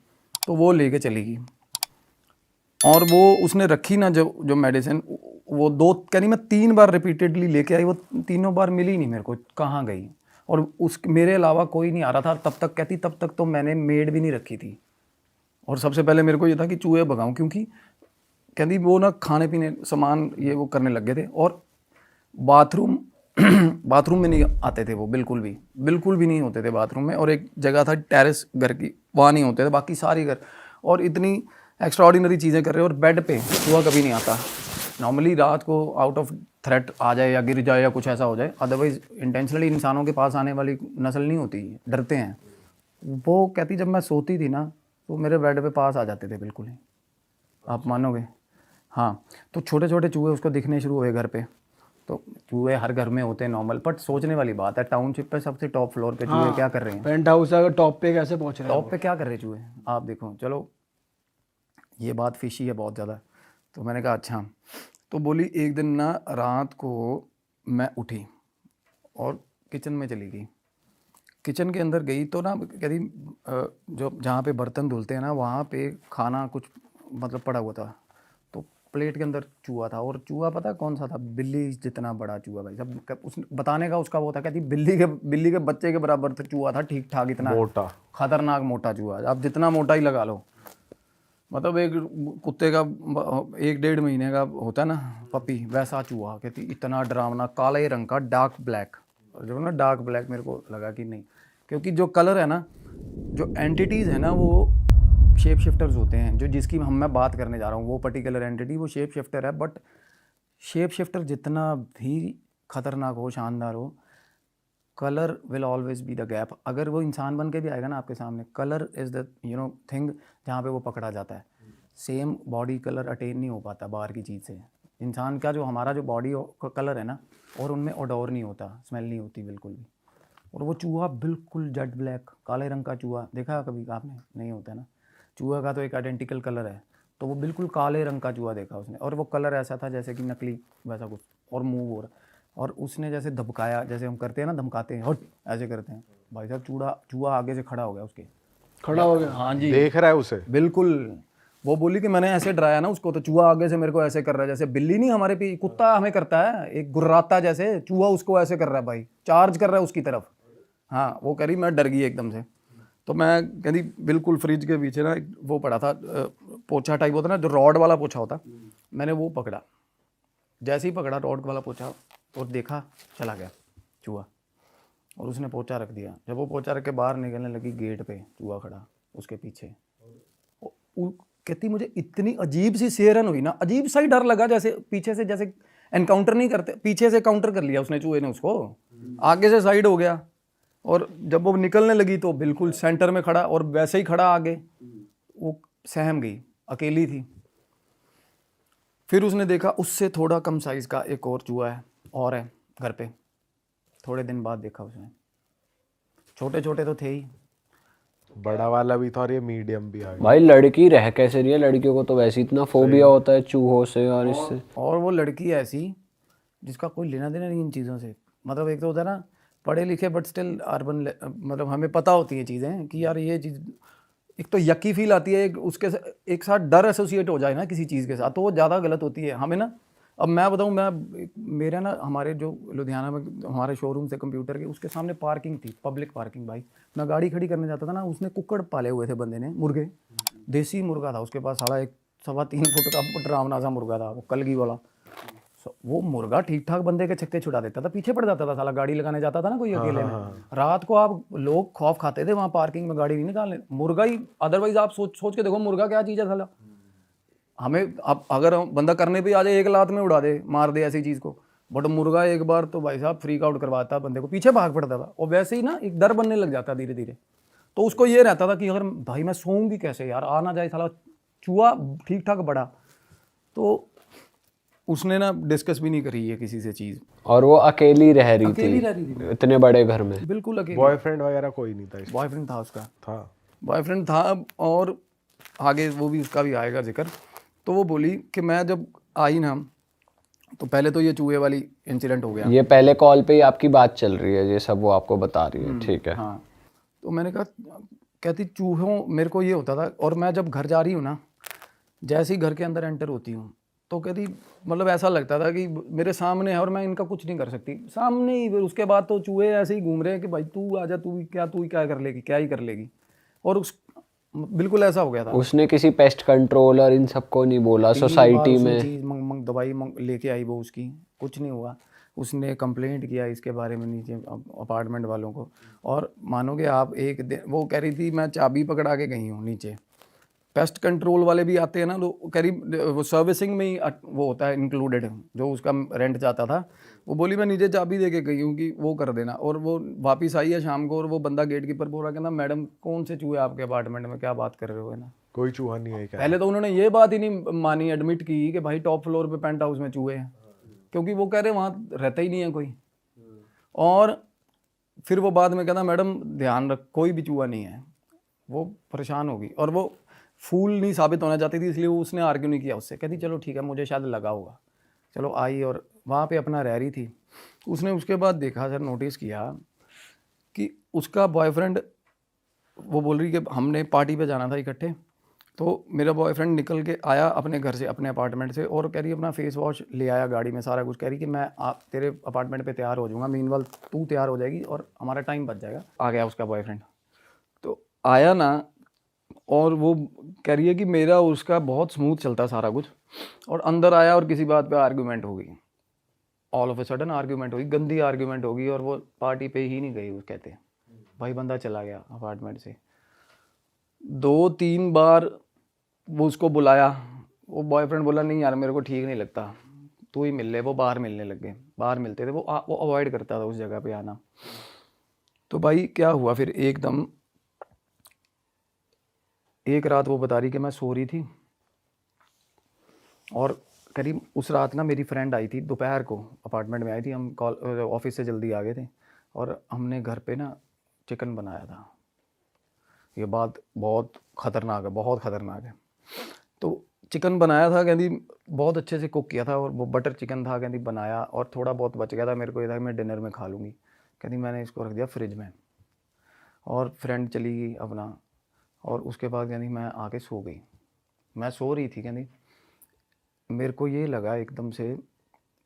तो वो लेके चली गई। और वो उसने रखी ना जो मेडिसिन, वो कह रही मैं 3 बार रिपीटेडली लेके आई, वो तीनों बार मिली नहीं मेरे को, कहाँ गई। और मेरे अलावा कोई नहीं आ रहा था तब तक। कहती तब तक तो मैंने मेड भी नहीं रखी थी। और सबसे पहले मेरे को ये था कि चूहे भगाऊं, क्योंकि कहती वो ना खाने पीने सामान ये वो करने लग गए थे। और बाथरूम में नहीं आते थे वो, बिल्कुल भी नहीं होते थे बाथरूम में। और एक जगह था टेरेस घर की, वहाँ नहीं होते थे, बाकी सारी घर। और इतनी एक्स्ट्राऑर्डिनरी चीज़ें कर रहे हैं, और बेड पे चूहा कभी नहीं आता। नॉर्मली रात को आउट ऑफ थ्रेट आ जाए या गिर जाए या कुछ ऐसा हो जाए, अदरवाइज इंटेंशनली इंसानों के पास आने वाली नस्ल नहीं होती, डरते हैं। वो कहती जब मैं सोती थी ना, तो मेरे बेड पे पास आ जाते थे बिल्कुल ही, आप मानोगे। हाँ, तो छोटे चूहे उसको दिखने शुरू हुए घर पे। तो चूहे हर घर में होते हैं नॉर्मल, बट सोचने वाली बात है, टाउनशिप पे सबसे टॉप फ्लोर पे चूहे क्या कर रहे हैं? पेंट हाउस अगर टॉप पे कैसे पहुंच रहे हैं? टॉप पे क्या कर रहे हैं चूहे, आप देखो। चलो ये बात फिशी है बहुत ज़्यादा। तो मैंने कहा अच्छा। तो बोली एक दिन ना रात को मैं उठी और किचन में चली गई। किचन के अंदर गई तो ना कहती जो जहाँ पे बर्तन धुलते हैं ना, वहाँ पे खाना कुछ मतलब पड़ा हुआ था। तो प्लेट के अंदर चूहा था, और चूहा पता कौन सा था? बिल्ली जितना बड़ा चूहा भाई। सब उस बताने का उसका वो था, कहती बिल्ली के बच्चे के बराबर था चूहा था, ठीक ठाक, इतना मोटा, खतरनाक मोटा चूहा। आप जितना मोटा ही लगा लो, मतलब एक कुत्ते का 1-1.5 महीने का होता है ना पपी, वैसा चूहा। कहती इतना डरावना, काले रंग का, डार्क ब्लैक। जो ना डार्क ब्लैक मेरे को लगा कि नहीं, क्योंकि जो कलर है ना, जो एंटिटीज़ है ना, वो शेप शिफ्टर्स होते हैं। जो जिसकी मैं बात करने जा रहा हूँ, वो पर्टिकुलर एंटिटी वो शेप शिफ्टर है, बट शेप शिफ्टर जितना भी खतरनाक हो, शानदार हो, colour will always be the gap. अगर वो इंसान बन के भी आएगा ना आपके सामने, कलर इज़ द थिंग जहाँ पे वो पकड़ा जाता है। सेम बॉडी कलर अटेन नहीं हो पाता बाहर की चीज़ से। इंसान का जो हमारा जो बॉडी का कलर है ना, और उनमें ओडोर नहीं होता, स्मेल नहीं होती बिल्कुल भी। और वो चूहा बिल्कुल जेट ब्लैक काले रंग का चूहा देखा कभी आपने? नहीं होता ना, चूहा का तो एक आइडेंटिकल कलर है, तो वो बिल्कुल काले रंग का चूहा देखा उसने, और वो कलर ऐसा था जैसे कि नकली वैसा कुछ, और मूव हो रहा। और उसने जैसे धमकाया, जैसे हम करते हैं ना, धमकाते हैं, हट ऐसे करते हैं, भाई साहब चूहा आगे से खड़ा हो गया उसके, खड़ा हो गया। हाँ जी, देख रहा है उसे। बिल्कुल। वो बोली कि मैंने ऐसे डराया ना उसको, तो चूहा आगे से मेरे को ऐसे कर रहा है, जैसे बिल्ली नहीं हमारे पे कुत्ता हमें करता है, एक गुर्राता जैसे, चूहा उसको ऐसे कर रहा है भाई, चार्ज कर रहा है उसकी तरफ। हाँ, वो कह रही मैं डर गई एकदम से। तो मैं कहती बिल्कुल फ्रिज के पीछे ना एक वो पड़ा था, पोछा टाइप होता ना, जो रॉड वाला पोछा होता, मैंने वो पकड़ा। जैसे ही पकड़ा रॉड वाला पोछा और देखा, चला गया चूहा, और उसने पोछा रख दिया। जब वो पोछा रख के बाहर निकलने लगी, गेट पे चूहा खड़ा उसके पीछे। कहती मुझे इतनी अजीब सी सेहरन हुई ना, अजीब सा ही डर लगा, जैसे पीछे से, जैसे एनकाउंटर नहीं करते, पीछे से काउंटर कर लिया उसने, चूहे ने उसको, आगे से साइड हो गया। और जब वो निकलने लगी तो बिल्कुल सेंटर में खड़ा, और वैसे ही खड़ा आगे। वो सहम गई, अकेली थी। फिर उसने देखा उससे थोड़ा कम साइज का एक और चूहा है, और है घर पे। थोड़े दिन बाद देखा उसने, छोटे छोटे तो थे ही, बड़ा वाला भी था और ये मीडियम भी आ गया। भाई लड़की रह कैसे रही है? लड़कियों को तो वैसे इतना फोबिया होता है चूहों से और इससे। और वो लड़की ऐसी जिसका कोई लेना देना नहीं इन चीज़ों से। मतलब एक तो होता है ना, पढ़े लिखे बट स्टिल अर्बन, मतलब हमें पता होती है चीज़ें कि यार ये चीज़, एक तो यकी फील आती है, एक साथ डर एसोसिएट हो जाए ना किसी चीज़ के साथ, तो वो ज़्यादा गलत होती है हमें ना। अब मैं बताऊँ, मेरे ना हमारे जो लुधियाना में हमारे शोरूम से कंप्यूटर के, उसके सामने पार्किंग थी, पब्लिक पार्किंग। भाई मैं गाड़ी खड़ी करने जाता था ना, उसने कुक्कड़ पाले हुए थे बंदे ने, मुर्गे, देसी मुर्गा था उसके पास, साला 1-3 फुट का डरावना सा मुर्गा था वो, कलगी वाला। वो मुर्गा ठीक ठाक बंदे के छक्के छुड़ा देता था, पीछे पड़ जाता था साला, गाड़ी लगाने जाता था ना कोई अकेले में। रात को आप लोग खौफ खाते थे वहाँ पार्किंग में गाड़ी नहीं निकालने, मुर्गा ही। अदरवाइज आप सोच के देखो मुर्गा क्या चीज़ है साला। हमें अब अगर बंदा करने पे आ जाए, एक लात में उड़ा दे, मार दे ऐसी चीज़ को, बट मुर्गा एक बार तो भाई साहब फ्रीक आउट करवाता बंदे को, पीछे भाग पड़ता था। और वैसे ही ना एक डर बनने लग जाता धीरे धीरे। तो उसको ये रहता था कि अगर भाई मैं सोऊंगी कैसे यार, आ ना जाए साला चूहा ठीक ठाक बड़ा। तो उसने ना डिस्कस भी नहीं करी है किसी से चीज़। और वो अकेली रह रही अकेली रह रही थी इतने बड़े घर में। बिल्कुल अकेली। बॉयफ्रेंड वगैरह कोई नहीं था इसमें? बॉयफ्रेंड था उसका, था। बॉयफ्रेंड था। और आगे वो भी, उसका भी आएगा जिक्र। तो वो बोली कि मैं जब आई ना, तो पहले तो ये चूहे वाली इंसिडेंट हो गया। ये पहले कॉल पे ही आपकी बात चल रही है, ये सब वो आपको बता रही है, ठीक है। हाँ, तो मैंने कहा, कहती चूहों, मेरे को ये होता था, और मैं जब घर जा रही हूँ ना, जैसे ही घर के अंदर एंटर होती हूँ, तो कहती मतलब ऐसा लगता था कि मेरे सामने है और मैं इनका कुछ नहीं कर सकती, सामने ही। फिर उसके बाद तो चूहे ऐसे ही घूम रहे हैं कि भाई तू आजा, तू ही क्या कर लेगी, क्या ही कर लेगी। और उस बिल्कुल ऐसा हो गया था। उसने किसी पेस्ट कंट्रोल और इन सबको नहीं बोला? सोसाइटी में चीज़ दवाई लेके आई वो, उसकी कुछ नहीं हुआ। उसने कंप्लेंट किया इसके बारे में नीचे अपार्टमेंट वालों को। और मानोगे आप, एक दिन वो कह रही थी मैं चाबी पकड़ा के गई हूँ नीचे। पेस्ट कंट्रोल वाले भी आते हैं ना, तो कह रही वो सर्विसिंग में ही वो होता है इंक्लूडेड, जो उसका रेंट जाता था। वो बोली मैं नीचे चाबी दे के गई हूँ कि वो कर देना। और वो वापस आई है शाम को, और वो बंदा गेट कीपर बोल रहा, कहना मैडम कौन से चूहे आपके अपार्टमेंट में, क्या बात कर रहे हो, है ना। कोई चूहा नहीं है क्या? पहले तो उन्होंने ये बात ही नहीं मानी, एडमिट की कि भाई टॉप फ्लोर पे पेंट हाउस में चूहे हैं, क्योंकि वो कह रहे वहाँ रहता ही नहीं है कोई। और फिर वो बाद में कहना मैडम ध्यान रख, कोई भी चूहा नहीं है। वो परेशान होगी, और वो फूल नहीं साबित होना चाहती थी, इसलिए वो उसने आर्ग्यू नहीं किया उससे। कहती चलो ठीक है, मुझे शायद लगा होगा। चलो आई, और वहाँ पे अपना रह रही थी। उसने उसके बाद देखा सर, नोटिस किया कि उसका बॉयफ्रेंड, वो बोल रही कि हमने पार्टी पे जाना था इकट्ठे, तो मेरा बॉयफ्रेंड निकल के आया अपने घर से, अपने अपार्टमेंट से, और कह रही अपना फेस वॉश ले आया गाड़ी में, सारा कुछ। कह रही कि मैं आप तेरे अपार्टमेंट पे तैयार हो जाऊँगा, मीनवाइल तू तैयार हो जाएगी और हमारा टाइम बच जाएगा। आ गया उसका बॉयफ्रेंड, तो आया ना, और वो कह रही है कि मेरा उसका बहुत स्मूथ चलता सारा कुछ, और अंदर आया और किसी बात पे आर्ग्यूमेंट हो गई। All of a sudden argument होगी, गंदी आर्ग्यूमेंट होगी, और वो पार्टी पे ही नहीं गई। वो कहते भाई बंदा चला गया अपार्टमेंट से। 2-3 बार वो उसको बुलाया, वो बॉयफ्रेंड बोला नहीं यार मेरे को ठीक नहीं लगता, तू ही मिल ले। वो बाहर मिलने लग गए, बाहर मिलते थे, वो अवॉइड करता था उस जगह पे आना। तो भाई क्या हुआ फिर, एकदम एक रात वो बता रही कि मैं सो रही थी और करीब उस रात ना मेरी फ्रेंड आई थी दोपहर को, अपार्टमेंट में आई थी, हम ऑफिस से जल्दी आ गए थे और हमने घर पे ना चिकन बनाया था। ये बात बहुत ख़तरनाक है, बहुत ख़तरनाक है। तो चिकन बनाया था, कहती बहुत अच्छे से कुक किया था और वो बटर चिकन था, कहती बनाया और थोड़ा बहुत बच गया था, मेरे को ये था कि मैं डिनर में खा लूँगी। कहती मैंने इसको रख दिया फ्रिज में और फ्रेंड चली गई अपना, और उसके बाद कहती मैं आके सो गई। मैं सो रही थी, कहती मेरे को ये लगा एकदम से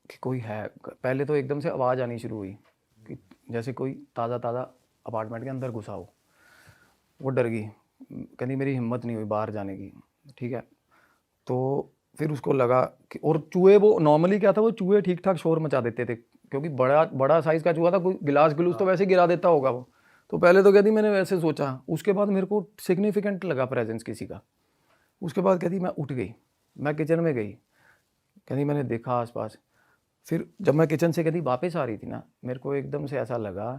कि कोई है। पहले तो एकदम से आवाज़ आनी शुरू हुई कि जैसे कोई ताज़ा ताज़ा अपार्टमेंट के अंदर घुसा हो। वो डर गई, कहती मेरी हिम्मत नहीं हुई बाहर जाने की, ठीक है। तो फिर उसको लगा कि, और चूहे, वो नॉर्मली क्या था, वो चूहे ठीक ठाक शोर मचा देते थे क्योंकि बड़ा साइज़ का चूहा था, कोई गिलास गिलूस तो वैसे गिरा देता होगा वो। तो पहले तो कहती मैंने वैसे सोचा, उसके बाद मेरे को सिग्निफिकेंट लगा प्रेजेंस किसी का। उसके बाद कहती मैं उठ गई, मैं किचन में गई, कहती मैंने देखा आसपास। फिर जब मैं किचन से कहती वापस आ रही थी ना, मेरे को एकदम से ऐसा लगा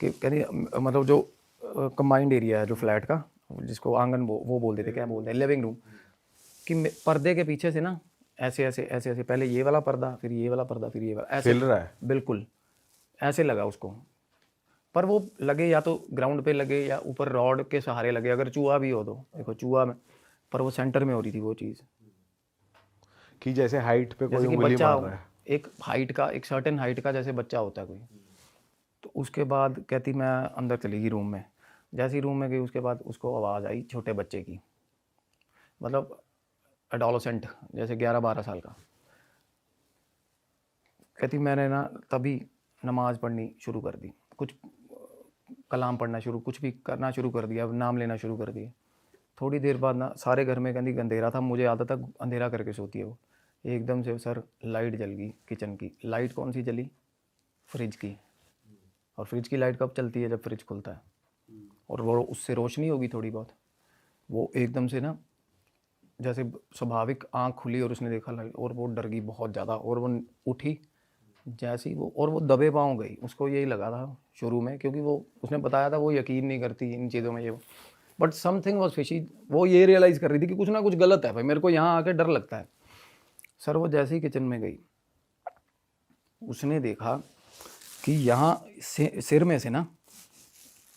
कि कहती मतलब जो कंबाइंड एरिया है जो फ्लैट का, जिसको आंगन वो बोल देते, क्या बोलते हैं, लिविंग रूम, कि पर्दे के पीछे से ना ऐसे ऐसे ऐसे ऐसे, पहले ये वाला पर्दा, फिर ये वाला पर्दा, फिर ये वाला, ऐसे हिल रहा है। बिल्कुल ऐसे लगा उसको। पर वो लगे या तो ग्राउंड पे लगे या ऊपर रॉड के सहारे लगे, अगर चूहा भी हो तो देखो चूहा में, पर वो सेंटर में हो रही थी वो चीज़, कि जैसे हाइट पे कोई जैसे कि उंगली बच्चा मार रहा है। एक हाइट का, एक सर्टेन हाइट का जैसे बच्चा होता है कोई। तो उसके बाद कहती मैं अंदर चली गई रूम में। जैसे ही रूम में गई उसके बाद उसको आवाज़ आई छोटे बच्चे की, मतलब एडोलेसेंट, जैसे 11-12 साल का। कहती मैंने ना तभी नमाज़ पढ़नी शुरू कर दी, कुछ कलाम पढ़ना शुरू, कुछ भी करना शुरू कर दिया, नाम लेना शुरू कर दिया। थोड़ी देर बाद ना सारे घर में कहती अंधेरा था, मुझे आदत है अंधेरा करके सोती है वो। एकदम से सर लाइट जल गई किचन की। लाइट कौन सी जली? फ्रिज की। और फ्रिज की लाइट कब चलती है? जब फ्रिज खुलता है, और वो उससे रोशनी होगी थोड़ी बहुत। वो एकदम से ना जैसे स्वाभाविक आंख खुली और उसने देखा लाइट, और वो डर गई बहुत ज़्यादा, और वो उठी जैसे ही वो, और वो दबे पाँव गई। उसको यही लगा था शुरू में, क्योंकि वो उसने बताया था वो यकीन नहीं करती इन चीज़ों में, ये बट समथिंग वाज फिशी। वो ये रियलाइज़ कर रही थी कि कुछ ना कुछ गलत है भाई, मेरे को यहाँ आके डर लगता है। सर वो जैसे ही किचन में गई, उसने देखा कि यहाँ सिर में से ना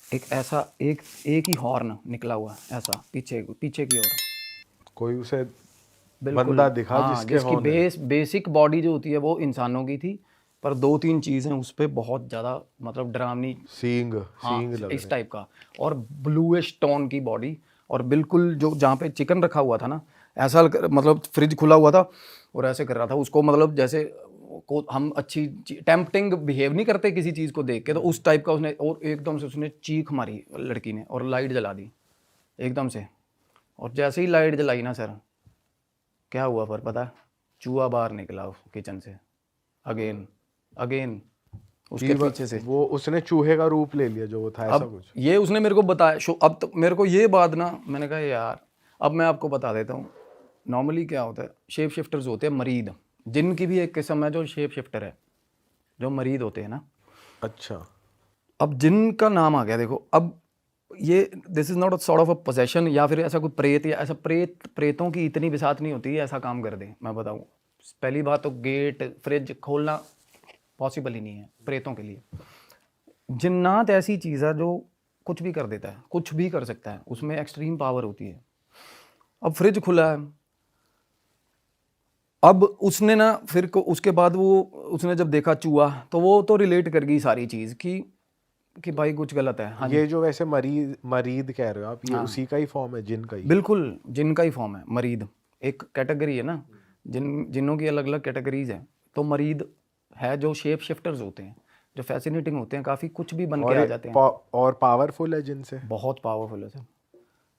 एक ऐसा एक ही हॉर्न निकला हुआ, ऐसा पीछे की ओर। कोई उसे बिल्कुल, बंदा दिखा हाँ, जिसकी जिसकी बेसिक बॉडी जो होती है वो इंसानों की थी, पर 2-3 चीज़ें उस पर बहुत ज़्यादा मतलब डरावनी, सींग हाँ, लग इस टाइप का, और ब्लूइश टोन की बॉडी। और बिल्कुल जो जहाँ पे चिकन रखा हुआ था ना, ऐसा मतलब फ्रिज खुला हुआ था और ऐसे कर रहा था उसको, मतलब जैसे को हम अच्छी टेम्पटिंग बिहेव नहीं करते किसी चीज़ को देख के, तो उस टाइप का उसने, और एकदम से उसने चीख मारी लड़की ने और लाइट जला दी एकदम से। और जैसे ही लाइट जलाई ना सर, क्या हुआ पर पता? चूहा बाहर निकला किचन से अगेन उसके पीछे से। वो उसने चूहे का रूप ले लिया जो वो था, ऐसा कुछ। ये उसने मेरे को बताया। अब तो मेरे को ये बात ना, मैंने कहा यार अब मैं आपको बता देता हूँ। नॉर्मली क्या होता है, शेप शिफ्टर्स होते हैं मरीद, जिनकी भी एक किस्म है जो शेप शिफ्टर है, जो मरीद होते हैं ना। अच्छा, अब जिनका नाम आ गया देखो, अब ये this is not a sort of a possession, या फिर ऐसा कोई प्रेत, या ऐसा प्रेतों की इतनी बिसात नहीं होती है ऐसा काम कर दे। मैं बताऊँ, पहली बात तो गेट फ्रिज खोलना पॉसिबल ही नहीं है प्रेतों के लिए। जिन्नात ऐसी चीज़ है जो कुछ भी कर देता है, कुछ भी कर सकता है, उसमें एक्सट्रीम पावर होती है। अब फ्रिज खुला है, अब उसने ना फिर उसके बाद वो उसने जब देखा चूहा, तो वो तो रिलेट कर गई सारी चीज़ कि भाई कुछ गलत है। हाँ, ये जो वैसे मरीद कह रहे हो आप, ये उसी का ही फॉर्म है, जिन का ही? बिल्कुल जिन का ही फॉर्म है। मरीद एक कैटेगरी है ना, जिनों की अलग अलग कैटेगरीज हैं। तो मरीद है जो शेप शिफ्टर्स होते हैं, जो फैसिनेटिंग होते हैं, काफ़ी कुछ भी बन के आ जाते हैं। और पावरफुल है जिनसे, बहुत पावरफुल है सर,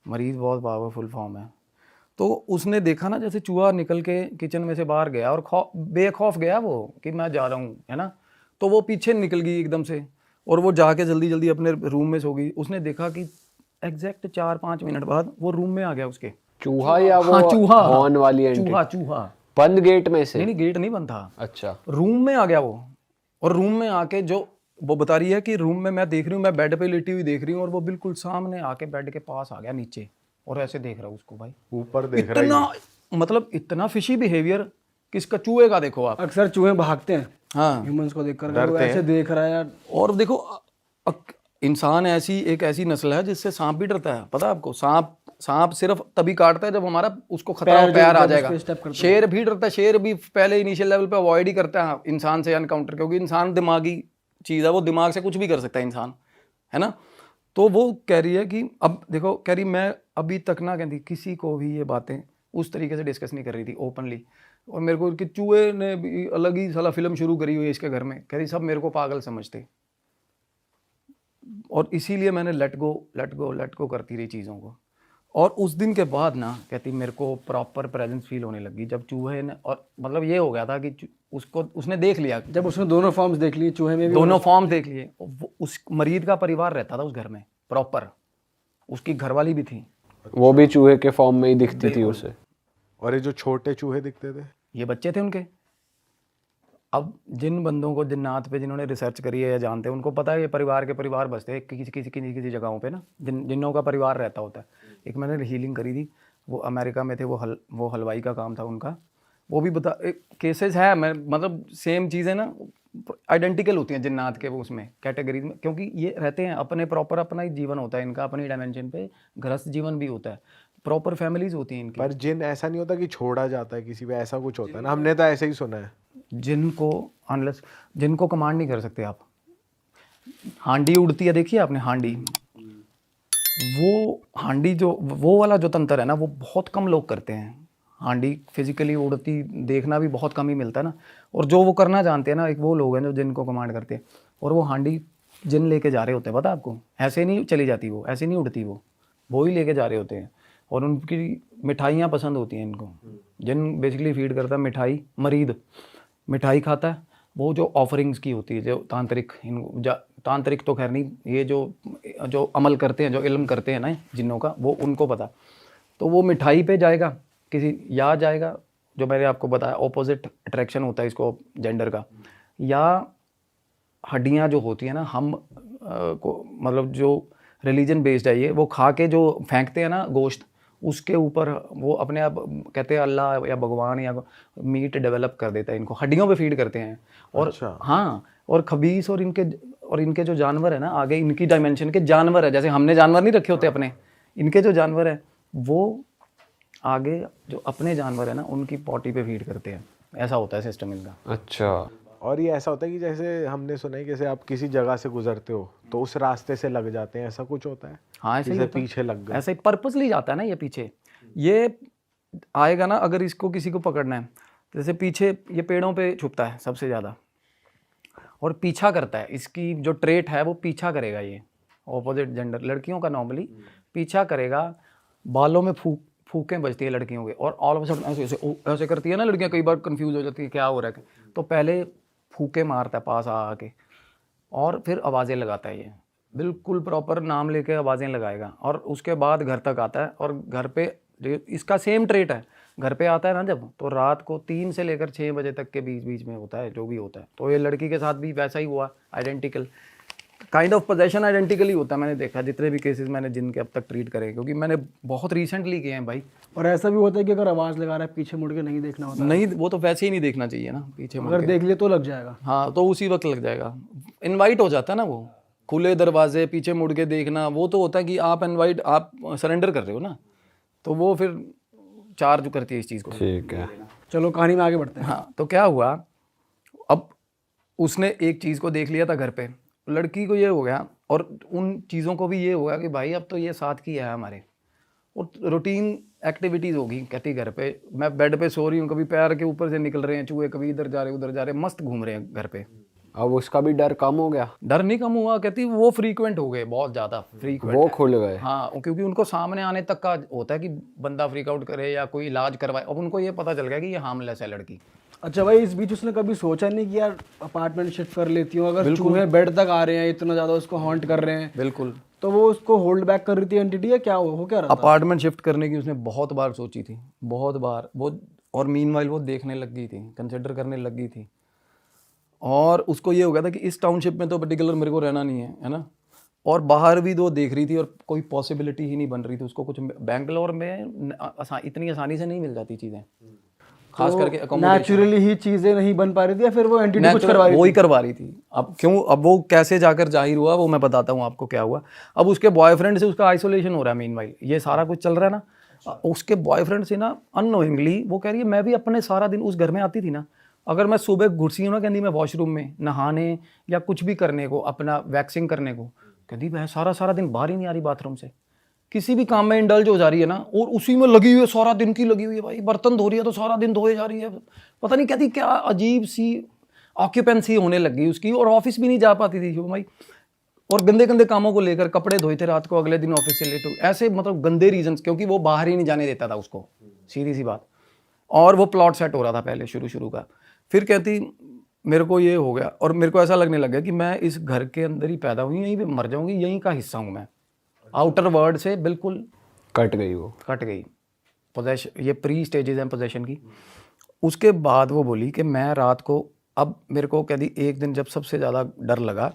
मरीज बहुत पावरफुल फॉर्म है। तो उसने देखा ना जैसे चूहा निकल के किचन में से बाहर गया, और बेखौफ गया वो कि मैं जा रहा हूँ, है ना। तो वो पीछे निकल गई एकदम से, और वो जाके जल्दी जल्दी अपने रूम में सो गई। उसने देखा कि एग्जैक्ट 4-5 मिनट बाद वो रूम में आ गया उसके। चूहा या वो हाँ, चूहा, हॉर्न वाली एंट्री? चूहा बंद गेट में से? नहीं गेट नहीं बंद था, अच्छा। रूम में आ गया वो। और रूम में आके जो वो बता रही है कि रूम में मैं देख रही हूँ, मैं बेड पे लेटी हुई देख रही हूँ, और वो बिल्कुल सामने आके बेड के पास आ गया नीचे, और ऐसे देख रहा हूँ उसको भाई। ऊपर देख रहा है इतना मतलब इतना फिशी बिहेवियर किसका, चूहे का देखो आप। अक्सर चूहे भागते हैं हाँ, ह्यूमंस को देखकर, वो ऐसे देख रहा है यार। और देखो इंसान एक ऐसी नस्ल है जिससे सांप भी डरता है, पता है आपको? सांप सिर्फ तभी काटता है जब हमारा उसको खतरा हो, पैर आ जाएगा। शेर भी डरता है, शेर भी पहले इनिशियल लेवल पे अवॉइड ही करता है इंसान से एनकाउंटर, क्योंकि इंसान दिमागी चीज़ है, वो दिमाग से कुछ भी कर सकता है इंसान, है ना। तो वो कह रही है कि अब देखो, कह रही मैं अभी तक ना कहती किसी को भी ये बातें उस तरीके से डिस्कस नहीं कर रही थी ओपनली। और मेरे को कि चूहे ने भी अलग ही साला फिल्म शुरू करी हुई है इसके घर में, कह रही सब मेरे को पागल समझते, और इसीलिए मैंने लेट गो करती रही चीज़ों को। और उस दिन के बाद ना कहती मेरे को प्रॉपर प्रेजेंस फील होने लगी जब चूहे ने, और मतलब ये हो गया था कि उसको उसने देख लिया, जब उसने दोनों फॉर्म्स देख लिए, चूहे में भी दोनों फॉर्म देख लिए। उस मरीज का परिवार रहता था उस घर में प्रॉपर, उसकी घरवाली भी थी, वो भी चूहे के फॉर्म में ही दिखती थी उसे। और ये जो छोटे चूहे दिखते थे, ये बच्चे थे उनके। अब जिन बंदों को जिन्नात पे जिन्होंने रिसर्च करी है या जानते हैं, उनको पता है ये परिवार के परिवार बसते हैं किसी जगहों पे ना, जिन्हों का परिवार रहता होता है। एक मैंने हीलिंग करी थी, वो अमेरिका में थे, वो हलवाई का काम था उनका। वो भी बता केसेस है, मैं मतलब सेम चीज़ें ना आइडेंटिकल होती हैं जिन्नात के वो उसमें कैटेगरीज में, क्योंकि ये रहते हैं अपने प्रॉपर, अपना ही जीवन होता है इनका, अपनी डायमेंशन पे गृहस्थ जीवन भी होता है, प्रॉपर फैमिलीज होती हैं इनकी। पर जिन ऐसा नहीं होता कि छोड़ा जाता है किसी पे, ऐसा कुछ होता है ना, हमने तो ऐसे ही सुना है। जिनको कमांड नहीं कर सकते आप। हांडी उड़ती है, देखिए आपने हांडी, वो हांडी जो वो वाला जो तंत्र है ना, वो बहुत कम लोग करते हैं। हांडी फिजिकली उड़ती देखना भी बहुत कम ही मिलता है ना, और जो वो करना जानते हैं ना, एक वो लोग हैं जो जिनको कमांड करते हैं, और वो हांडी जिन लेके जा रहे होते हैं, पता है आपको? ऐसे नहीं चली जाती वो, ऐसे नहीं उड़ती वो ही लेके जा रहे होते हैं। और उनकी मिठाइयाँ पसंद होती हैं इनको। जिन बेसिकली फीड करता है मिठाई, मरीद मिठाई खाता है, वो जो ऑफरिंग्स की होती है, जो तांत्रिक तो खैर नहीं, ये जो अमल करते हैं, जो इल्म करते हैं ना जिन्नों का, वो उनको पता। तो वो मिठाई पे जाएगा, किसी या जाएगा, जो मैंने आपको बताया ऑपोजिट अट्रैक्शन होता है इसको जेंडर का, या हड्डियाँ जो होती है ना, हम को मतलब जो रिलीजन बेस्ड है ये, वो खा के जो फेंकते हैं ना गोश्त, उसके ऊपर वो अपने आप कहते हैं अल्लाह या भगवान या मीट डेवलप कर देता है इनको, हड्डियों पे फीड करते हैं। और अच्छा। हाँ, और खबीस और इनके जो जानवर है ना, आगे इनकी डायमेंशन के जानवर है, जैसे हमने जानवर नहीं रखे होते अपने, इनके जो जानवर है वो आगे जो अपने जानवर है ना, उनकी पॉटी पे फीड करते हैं। ऐसा होता है सिस्टम इनका। अच्छा। और ये ऐसा होता है कि जैसे हमने सुना है कि जैसे आप किसी जगह से गुजरते हो तो उस रास्ते से लग जाते हैं, ऐसा कुछ होता है? हाँ, ऐसे ही होता है। पीछे लग गए, ऐसे ही पर्पसली जाता है ना ये पीछे। ये आएगा ना, अगर इसको किसी को पकड़ना है, जैसे पीछे ये पेड़ों पे छुपता है सबसे ज़्यादा, और पीछा करता है। इसकी जो ट्रेट है वो पीछा करेगा, ये ऑपोजिट जेंडर लड़कियों का नॉर्मली पीछा करेगा। बालों में फूकें बजती है लड़कियों के, और ऑल ऑफ अ सडन ऐसे करती है ना लड़कियां, कई बार कंफ्यूज हो जाती है क्या हो रहा है। तो पहले फूके मारता है पास आके, और फिर आवाज़ें लगाता है। ये बिल्कुल प्रॉपर नाम लेके आवाज़ें लगाएगा, और उसके बाद घर तक आता है। और घर पे इसका सेम ट्रेट है, घर पे आता है ना जब, तो रात को 3 से लेकर 6 बजे तक के बीच में होता है जो भी होता है। तो ये लड़की के साथ भी वैसा ही हुआ, identical kind of possession identically होता है। मैंने देखा जितने भी केसेस मैंने जिनके अब तक ट्रीट करे, क्योंकि मैंने बहुत रिसेंटली किए हैं भाई। और ऐसा भी होता है कि अगर आवाज़ लगा रहा है पीछे मुड़ के नहीं देखना होता, नहीं, वो तो वैसे ही नहीं देखना चाहिए ना, पीछे मुड़ अगर के। देख लिए तो लग जाएगा। हाँ, तो उसी वक्त लग जाएगा। इनवाइट हो जाता है ना वो, खुले दरवाजे पीछे मुड़ के देखना, वो तो होता है कि आप सरेंडर कर रहे हो ना, तो वो फिर चार्ज करती है इस चीज़ को। ठीक है, चलो कहानी में आगे बढ़ते हैं। हाँ, तो क्या हुआ, अब उसने एक चीज़ को देख लिया था घर पे, लड़की को ये हो गया, और उन चीज़ों को भी ये हो गया कि भाई अब तो ये साथ की है हमारे, और रूटीन एक्टिविटीज़ होगी। कहती घर पे मैं बेड पे सो रही हूँ, कभी पैर के ऊपर से निकल रहे हैं चूहे, कभी इधर जा रहे उधर जा रहे, मस्त घूम रहे हैं घर पे। अब उसका भी डर कम हो गया? डर नहीं कम हुआ, कहती वो फ्रीक्वेंट हो गए, बहुत ज़्यादा फ्रीक्वेंट। वो खुल गए? हाँ, क्योंकि उनको सामने आने तक का होता है कि बंदा फ्रीक आउट करे या कोई इलाज करवाए। अब उनको ये पता चल गया कि ये हार्मलेस है लड़की। अच्छा भाई, इस बीच उसने कभी सोचा नहीं कि यार अपार्टमेंट शिफ्ट कर लेती हूँ, अगर चूहे बेड तक आ रहे हैं, इतना ज़्यादा उसको हॉन्ट कर रहे हैं, बिल्कुल। तो वो उसको होल्ड बैक कर रही थी एंटिटी, या क्या हो क्या रहा था? अपार्टमेंट शिफ्ट करने की उसने बहुत बार सोची थी, बहुत बार। वो और मीनवाइल वो देखने लग गई थी, कंसिडर करने लग गई थी। और उसको ये हो गया था कि इस टाउनशिप में तो पर्टिकुलर मेरे को रहना नहीं है ना, और बाहर भी वो देख रही थी और कोई पॉसिबिलिटी ही नहीं बन रही थी उसको कुछ। बेंगलोर में इतनी आसानी से नहीं मिल जाती चीज़ें, खास करके accommodation। नेचुरली ही चीजें नहीं बन पा रही थी या फिर वो एंटिटी कुछ करवा रही वो ही थी? करवा रही थी। अब क्यों, अब वो कैसे जाकर जाहिर हुआ वो मैं बताता हूँ आपको क्या हुआ। अब उसके बॉयफ्रेंड से उसका आइसोलेशन हो रहा है, मीनवाइल ये सारा कुछ चल रहा है ना। उसके बॉयफ्रेंड से ना अननोइंगली वो कह रही है मैं भी अपने सारा दिन उस घर में आती थी ना, अगर मैं सुबह घुसी हूँ ना, कहती मैं वॉशरूम में नहाने या कुछ भी करने को, अपना वैक्सिंग करने को, कहती मैं सारा दिन बाहर ही नहीं आ रही बाथरूम से, किसी भी काम में इंडल्ज हो जा रही है ना, और उसी में लगी हुई है, सारा दिन की लगी हुई है भाई। बर्तन धो रही है तो सारा दिन धोए जा रही है, पता नहीं कहती क्या अजीब सी ऑक्यूपेंसी होने लग गई उसकी, और ऑफिस भी नहीं जा पाती थी भाई। और गंदे गंदे कामों को लेकर कपड़े धोए थे रात को, अगले दिन ऑफिस से लेट हो, ऐसे मतलब गंदे रीजंस, क्योंकि वो बाहर ही नहीं जाने देता था उसको, सीधी सी बात। और वो प्लॉट सेट हो रहा था पहले शुरू का। फिर कहती मेरे को ये हो गया, और मेरे को ऐसा लगने लग गया कि मैं इस घर के अंदर ही पैदा हुई, यहीं पे मर जाऊंगी, यहीं का हिस्सा हूँ मैं, आउटर वर्ल्ड से बिल्कुल कट गई वो। कट गई। पोजेशन, ये प्री स्टेजेस हैं पोजेशन की। उसके बाद वो बोली कि मैं रात को, अब मेरे को कहती एक दिन जब सबसे ज़्यादा डर लगा,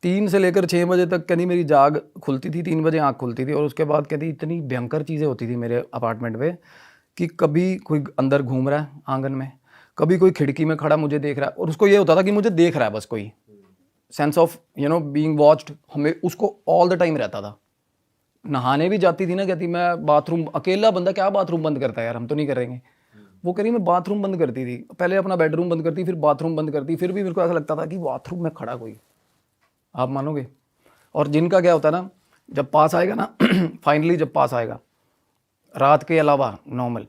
3 से लेकर 6 बजे तक कहती मेरी जाग खुलती थी, 3 बजे आँख खुलती थी। और उसके बाद कहती इतनी भयंकर चीज़ें होती थी मेरे अपार्टमेंट में कि कभी कोई अंदर घूम रहा है आंगन में, कभी कोई खिड़की में खड़ा मुझे देख रहा है, और उसको ये होता था कि मुझे देख रहा है बस, कोई सेंस ऑफ बीइंग वॉच्ड हमें उसको ऑल द टाइम रहता था। नहाने भी जाती थी ना, कहती मैं बाथरूम, अकेला बंदा क्या बाथरूम बंद करता है यार, हम तो नहीं करेंगे। वो कह रही मैं बाथरूम बंद करती थी, पहले अपना बेडरूम बंद करती, फिर बाथरूम बंद करती, फिर भी मेरे को ऐसा लगता था कि बाथरूम में खड़ा कोई, आप मानोगे। और जिनका क्या होता है ना, जब पास आएगा ना फाइनली जब पास आएगा रात के अलावा नॉर्मल,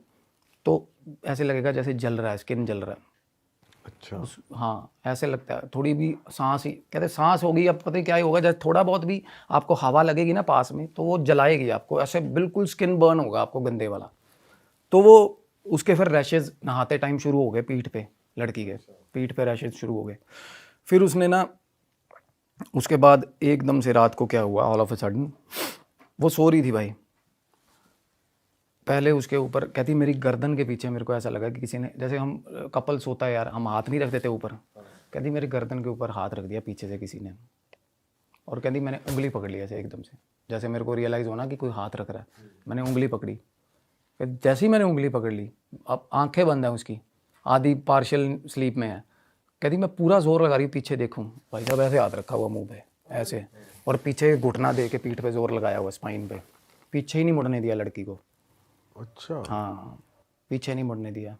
तो ऐसे लगेगा जैसे जल रहा है, स्किन जल रहा है। अच्छा। हाँ ऐसे लगता है, थोड़ी भी सांस ही, कहते सांस होगी, अब पता नहीं क्या ही होगा, जैसे थोड़ा बहुत भी आपको हवा लगेगी ना पास में तो वो जलाएगी आपको, ऐसे बिल्कुल स्किन बर्न होगा आपको गंदे वाला। तो वो उसके फिर रैशेज नहाते टाइम शुरू हो गए पीठ पे, लड़की के पीठ पे रैशेज शुरू हो गए। फिर उसने ना, उसके बाद एकदम से रात को क्या हुआ, ऑल ऑफ अ सडन वो सो रही थी भाई, पहले उसके ऊपर कहती मेरी गर्दन के पीछे मेरे को ऐसा लगा कि किसी ने, जैसे हम कपल सोता है यार, हम हाथ नहीं रख देते ऊपर, कहती मेरी गर्दन के ऊपर हाथ रख दिया पीछे से किसी ने, और कहती मैंने उंगली पकड़ लिया ऐसे एकदम से, जैसे मेरे को रियलाइज़ होना कि कोई हाथ रख रहा है, मैंने उंगली पकड़ी। जैसे ही मैंने उंगली पकड़ ली, अब आंखें बंद हैं उसकी, आधी पार्शियल स्लीप में है, कहती मैं पूरा जोर लगा रही हूँ पीछे देखूँ, भाई साहब ऐसे हाथ रखा हुआ मुँह पे ऐसे, और पीछे घुटना दे के पीठ पे जोर लगाया हुआ स्पाइन पे, पीछे ही नहीं मुड़ने दिया लड़की को। अच्छा। हाँ पीछे नहीं मुड़ने दिया,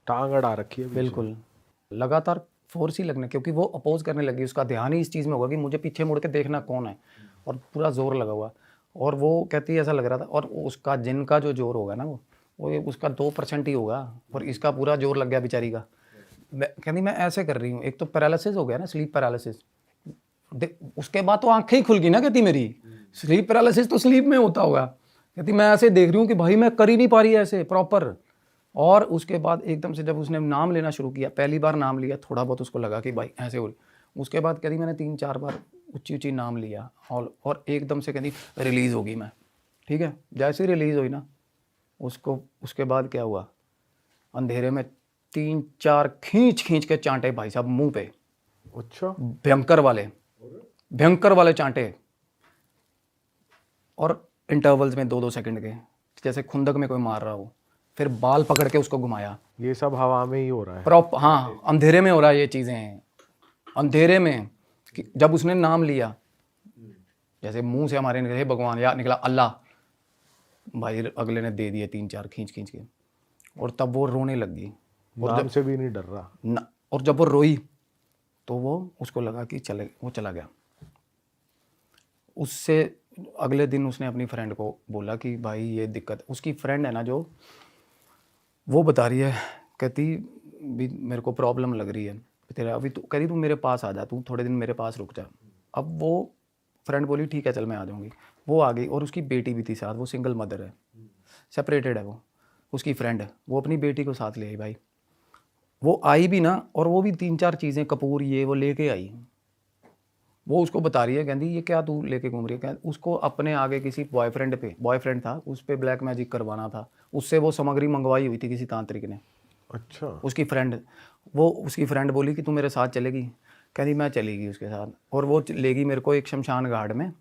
टांग अड़ा रखी है पीछे। बिल्कुल लगातार फोर्स ही लगने, क्योंकि वो अपोज करने लगी, उसका ध्यान ही इस चीज़ में होगा कि मुझे पीछे मुड़ के देखना कौन है, और पूरा जोर लगा हुआ। और वो कहती है ऐसा लग रहा था, और उसका जिन का जो जोर होगा ना वो उसका 2% ही होगा, और इसका पूरा जोर लग गया बेचारी का। कहती मैं ऐसे कर रही हूँ, एक तो पैरालिसिस हो गया ना, स्लीप पैरालिसिस, उसके बाद तो आंखें ही खुल गई ना, कहती मेरी स्लीप पैरालिसिस तो स्लीप में होता होगा, कहती मैं ऐसे देख रही हूँ कि भाई मैं कर ही नहीं पा रही ऐसे प्रॉपर। और उसके बाद एकदम से जब उसने नाम लेना शुरू किया, पहली बार नाम लिया, थोड़ा बहुत उसको लगा कि भाई ऐसे हो रही, उसके बाद कहती मैंने 3-4 बार ऊंची नाम लिया, और एकदम से कहती रिलीज़ होगी मैं, ठीक है। जैसे ही रिलीज़ हुई ना उसको, उसके बाद क्या हुआ, अंधेरे में 3-4 खींच के चांटे भाई साहब मुंह पे, अच्छा। भयंकर वाले चांटे, और इंटरवल्स में 2-2 सेकंड के, जैसे खुंदक में कोई मार रहा हो। फिर बाल पकड़ के उसको घुमाया, ये सब हवा में ही हो रहा है। हाँ अंधेरे में हो रहा है ये चीज़ें, अंधेरे में। जब उसने नाम लिया, जैसे मुंह से हमारे निकले भगवान या निकला अल्लाह, भाई अगले ने दे दिए 3-4 खींच के, और तब वो रोने लग गई, नाम से भी नहीं डर रहा। और जब वो रोई तो वो उसको लगा कि वो चला गया। उससे अगले दिन उसने अपनी फ्रेंड को बोला कि भाई ये दिक्कत, उसकी फ्रेंड है ना जो, वो बता रही है, कहती भी मेरे को प्रॉब्लम लग रही है तेरा, अभी तू कह रही तू मेरे पास आ जा, तू थोड़े दिन मेरे पास रुक जा। अब वो फ्रेंड बोली ठीक है चल मैं आ जाऊँगी। वो आ गई, और उसकी बेटी भी थी साथ, वो सिंगल मदर है, सेपरेटेड है वो, उसकी फ्रेंड है, वो अपनी बेटी को साथ ले आई भाई। वो आई भी ना, और वो भी 3-4 चीज़ें कपूर ये वो लेके आई, वो उसको बता रही है, कहती ये क्या तू लेके घूम रही है। उसको अपने आगे किसी बॉयफ्रेंड था, उस पे ब्लैक मैजिक करवाना था, उससे वो सामग्री मंगवाई हुई थी किसी तांत्रिक ने। अच्छा। उसकी फ्रेंड बोली कि तू मेरे साथ चलेगी, कहती मैं चलेगी उसके साथ, और वो लेगी मेरे को एक शमशान घाट में।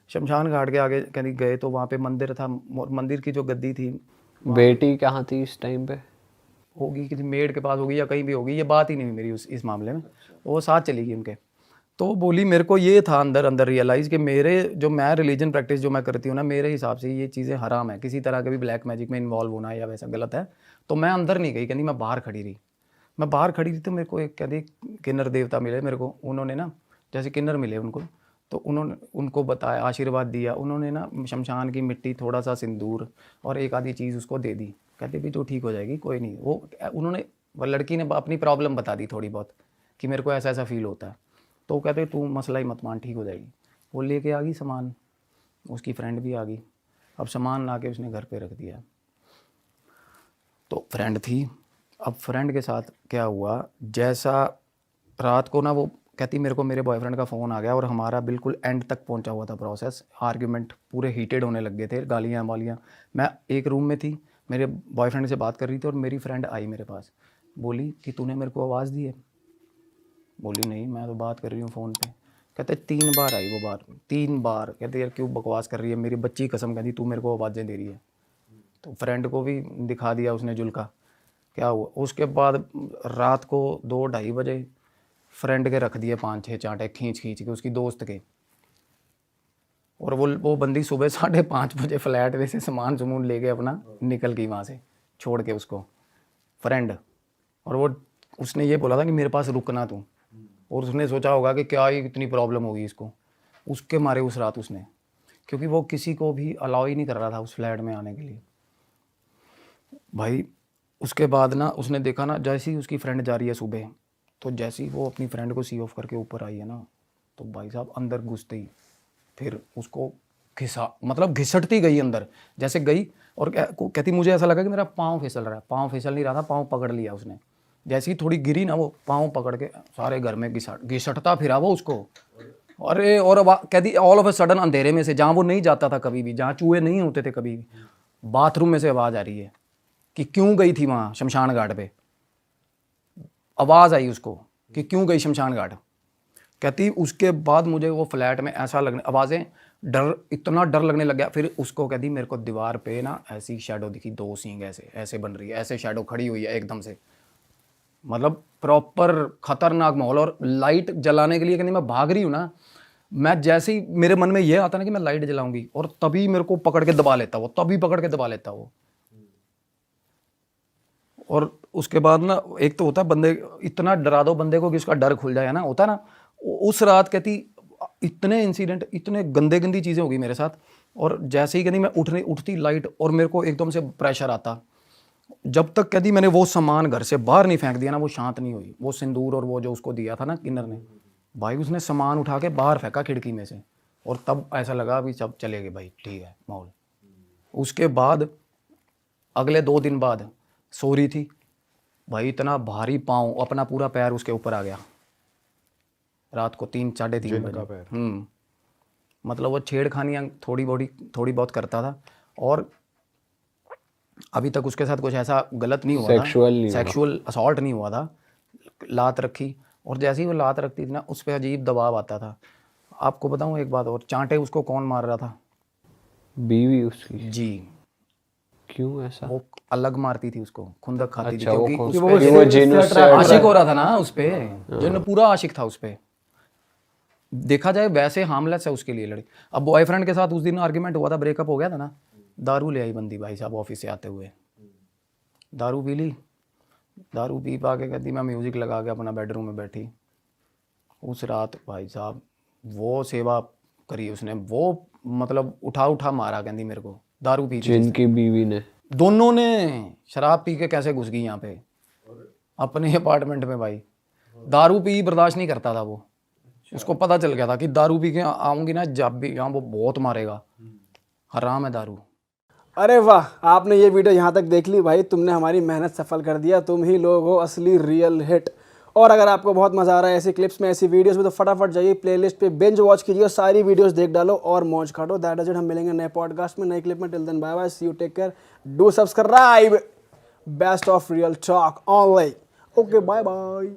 शमशान घाट के आगे कहती गए तो वहाँ पे मंदिर था, मंदिर की जो गद्दी थी, बेटी कहाँ थी इस टाइम पे? होगी किसी मेड के पास होगी या कहीं भी होगी, ये बात ही नहीं हुई मेरी इस मामले में। वो साथ चली गई उनके। तो बोली मेरे को ये था अंदर अंदर रियलाइज़ कि मैं रिलीजन प्रैक्टिस जो मैं करती हूँ ना, मेरे हिसाब से ये चीज़ें हराम है, किसी तरह के भी ब्लैक मैजिक में इन्वॉल्व होना या वैसा गलत है। तो मैं अंदर नहीं गई, कहती मैं बाहर खड़ी रही। तो मेरे को एक कहती किन्नर देवता मिले मेरे को, उन्होंने ना जैसे किन्नर मिले उनको, तो उन्होंने उनको बताया, आशीर्वाद दिया उन्होंने ना, शमशान की मिट्टी, थोड़ा सा सिंदूर और एक आधी चीज़ उसको दे दी। कहते भी तो ठीक हो जाएगी, कोई नहीं। वो लड़की ने अपनी प्रॉब्लम बता दी थोड़ी बहुत कि मेरे को ऐसा ऐसा फील होता है। तो वो कहते तू मसला ही मत मान, ठीक हो जाएगी। वो लेके आ गई सामान, उसकी फ्रेंड भी आ गई। अब सामान ला के उसने घर पे रख दिया। तो फ्रेंड थी, अब फ्रेंड के साथ क्या हुआ, जैसा रात को ना वो कहती मेरे को मेरे बॉयफ्रेंड का फ़ोन आ गया और हमारा बिल्कुल एंड तक पहुंचा हुआ था प्रोसेस, आर्ग्यूमेंट पूरे हीटेड होने लग गए थे, गालियाँ वालियाँ। मैं एक रूम में थी, मेरे बॉयफ्रेंड से बात कर रही थी और मेरी फ्रेंड आई मेरे पास, बोली कि तूने मेरे को आवाज़ दी है? बोली नहीं, मैं तो बात कर रही हूँ फ़ोन पे। कहते 3 बार आई वो बार, 3 बार। कहते यार क्यों बकवास कर रही है, मेरी बच्ची कसम, कहती तू मेरे को आवाज़ें दे रही है। तो फ्रेंड को भी दिखा दिया उसने जुल्का, क्या हुआ। उसके बाद रात को 2-2:30 बजे फ्रेंड के रख दिए 5-6 चांटे खींच के उसकी दोस्त के। और वो बंदी सुबह 5:30 बजे फ्लैट में से सामान सुमून लेके अपना निकल गई वहाँ से, छोड़ के उसको फ्रेंड। और उसने ये बोला था कि मेरे पास रुकना तू, और उसने सोचा होगा कि क्या ही इतनी प्रॉब्लम होगी इसको, उसके मारे उस रात उसने, क्योंकि वो किसी को भी अलाउ ही नहीं कर रहा था उस फ्लैट में आने के लिए भाई। उसके बाद ना उसने देखा ना, जैसे ही उसकी फ्रेंड जा रही है सुबह, तो जैसे ही वो अपनी फ्रेंड को सी ऑफ करके ऊपर आई है ना, तो भाई साहब अंदर घुसते ही फिर उसको घिसटती गई अंदर, जैसे गई और कहती मुझे ऐसा लगा कि मेरा पाँव फिसल रहा है। पाँव फिसल नहीं रहा था, पाँव पकड़ लिया उसने। जैसे ही थोड़ी गिरी ना, वो पाँव पकड़ के सारे घर में घिसटता फिरा वो उसको। अरे और कहती ऑल ऑफ अ सडन अंधेरे में से, जहाँ वो नहीं जाता था कभी भी, जहाँ चूहे नहीं होते थे कभी भी, बाथरूम में से आवाज़ आ रही है कि क्यों गई थी वहाँ शमशान घाट पे। आवाज़ आई उसको कि क्यों गई शमशान घाट। कहती उसके बाद मुझे वो फ्लैट में ऐसा लगने, आवाज़ें, इतना डर लगने लग गया। फिर उसको कहती मेरे को दीवार पे ना ऐसी शैडो दिखी, 2 सींग ऐसे बन रही है, ऐसे शैडो खड़ी हुई है एकदम से, मतलब प्रॉपर खतरनाक माहौल। और लाइट जलाने के लिए कहती मैं भाग रही हूँ ना, मैं जैसे ही मेरे मन में ये आता ना कि मैं लाइट जलाऊंगी, और तभी मेरे को पकड़ के दबा लेता वो। और उसके बाद ना, एक तो होता है बंदे, इतना डरा दो बंदे को कि उसका डर खुल जाए ना, होता है ना। उस रात कहती इतने इंसिडेंट, इतने गंदी चीज़ें हो गई मेरे साथ। और जैसे ही कहती मैं उठती लाइट, और मेरे को एकदम से प्रेशर आता। जब तक कहती मैंने वो सामान घर से बाहर नहीं फेंक दिया ना, वो शांत नहीं हुई। वो सिंदूर और वो जो उसको दिया था ना किन्नर ने, भाई उसने सामान उठा के बाहर फेंका खिड़की में से, और तब ऐसा लगा अभी सब चले गए भाई, ठीक है माहौल। उसके बाद अगले 2 दिन बाद सो रही थी भाई, इतना भारी पाँव, अपना पूरा पैर उसके ऊपर आ गया रात को 3-3:30 बजे। मतलब वो छेड़खानियाँ थोड़ी बहुत करता था, और अभी तक उसके साथ कुछ ऐसा गलत नहीं हुआ था, सेक्सुअल असॉल्ट नहीं हुआ था। लात रखी, और जैसे ही वो लात रखती थी ना, उस पर अजीब दबाव आता था। आपको बताऊं एक बात और, चांटे उसको कौन मार रहा था? बीवी उसकी जी। क्यों ऐसा? वो अलग मारती थी उसको, खुंदक खाती थी, अच्छा, क्योंकि वो आशिक हो रहा था ना उस पे, जो पूरा आशिक था उस पे। देखा जाए वैसे हार्मलेस है उसके लिए लड़की। अब बॉयफ्रेंड के साथ उस दिन आर्ग्यूमेंट हुआ था, ब्रेकअप हो गया था ना, दारू ले आई बंदी भाई साहब ऑफिस से आते हुए, दारू पी ली, दारू पी पा के कहती मैं म्यूज़िक लगा के अपना बेडरूम में बैठी। उस रात भाई साहब वो सेवा करी उसने, वो मतलब उठा मारा, कहती मेरे को, दारू पी, जिनकी बीवी ने, दोनों ने शराब पी के कैसे घुस गई यहाँ पे अपने अपार्टमेंट में भाई। दारू पी बर्दाश्त नहीं करता था वो, उसको पता चल गया था कि दारू पी के आऊँगी ना जब भी यहाँ, वो बहुत मारेगा, हराम है दारू। अरे वाह, आपने ये वीडियो यहाँ तक देख ली भाई, तुमने हमारी मेहनत सफल कर दिया। तुम ही लोग हो असली रियल हिट। और अगर आपको बहुत मजा आ रहा है ऐसी क्लिप्स में, ऐसी वीडियोस में, तो फटाफट जाइए प्लेलिस्ट पे, बिंज वॉच कीजिए और सारी वीडियोस देख डालो और मौज काटो। That is it. हम मिलेंगे नए पॉडकास्ट में, नई क्लिप में। Till then bye bye, see you, take care, do subscribe. Best of Real Talk Online. Okay, bye bye.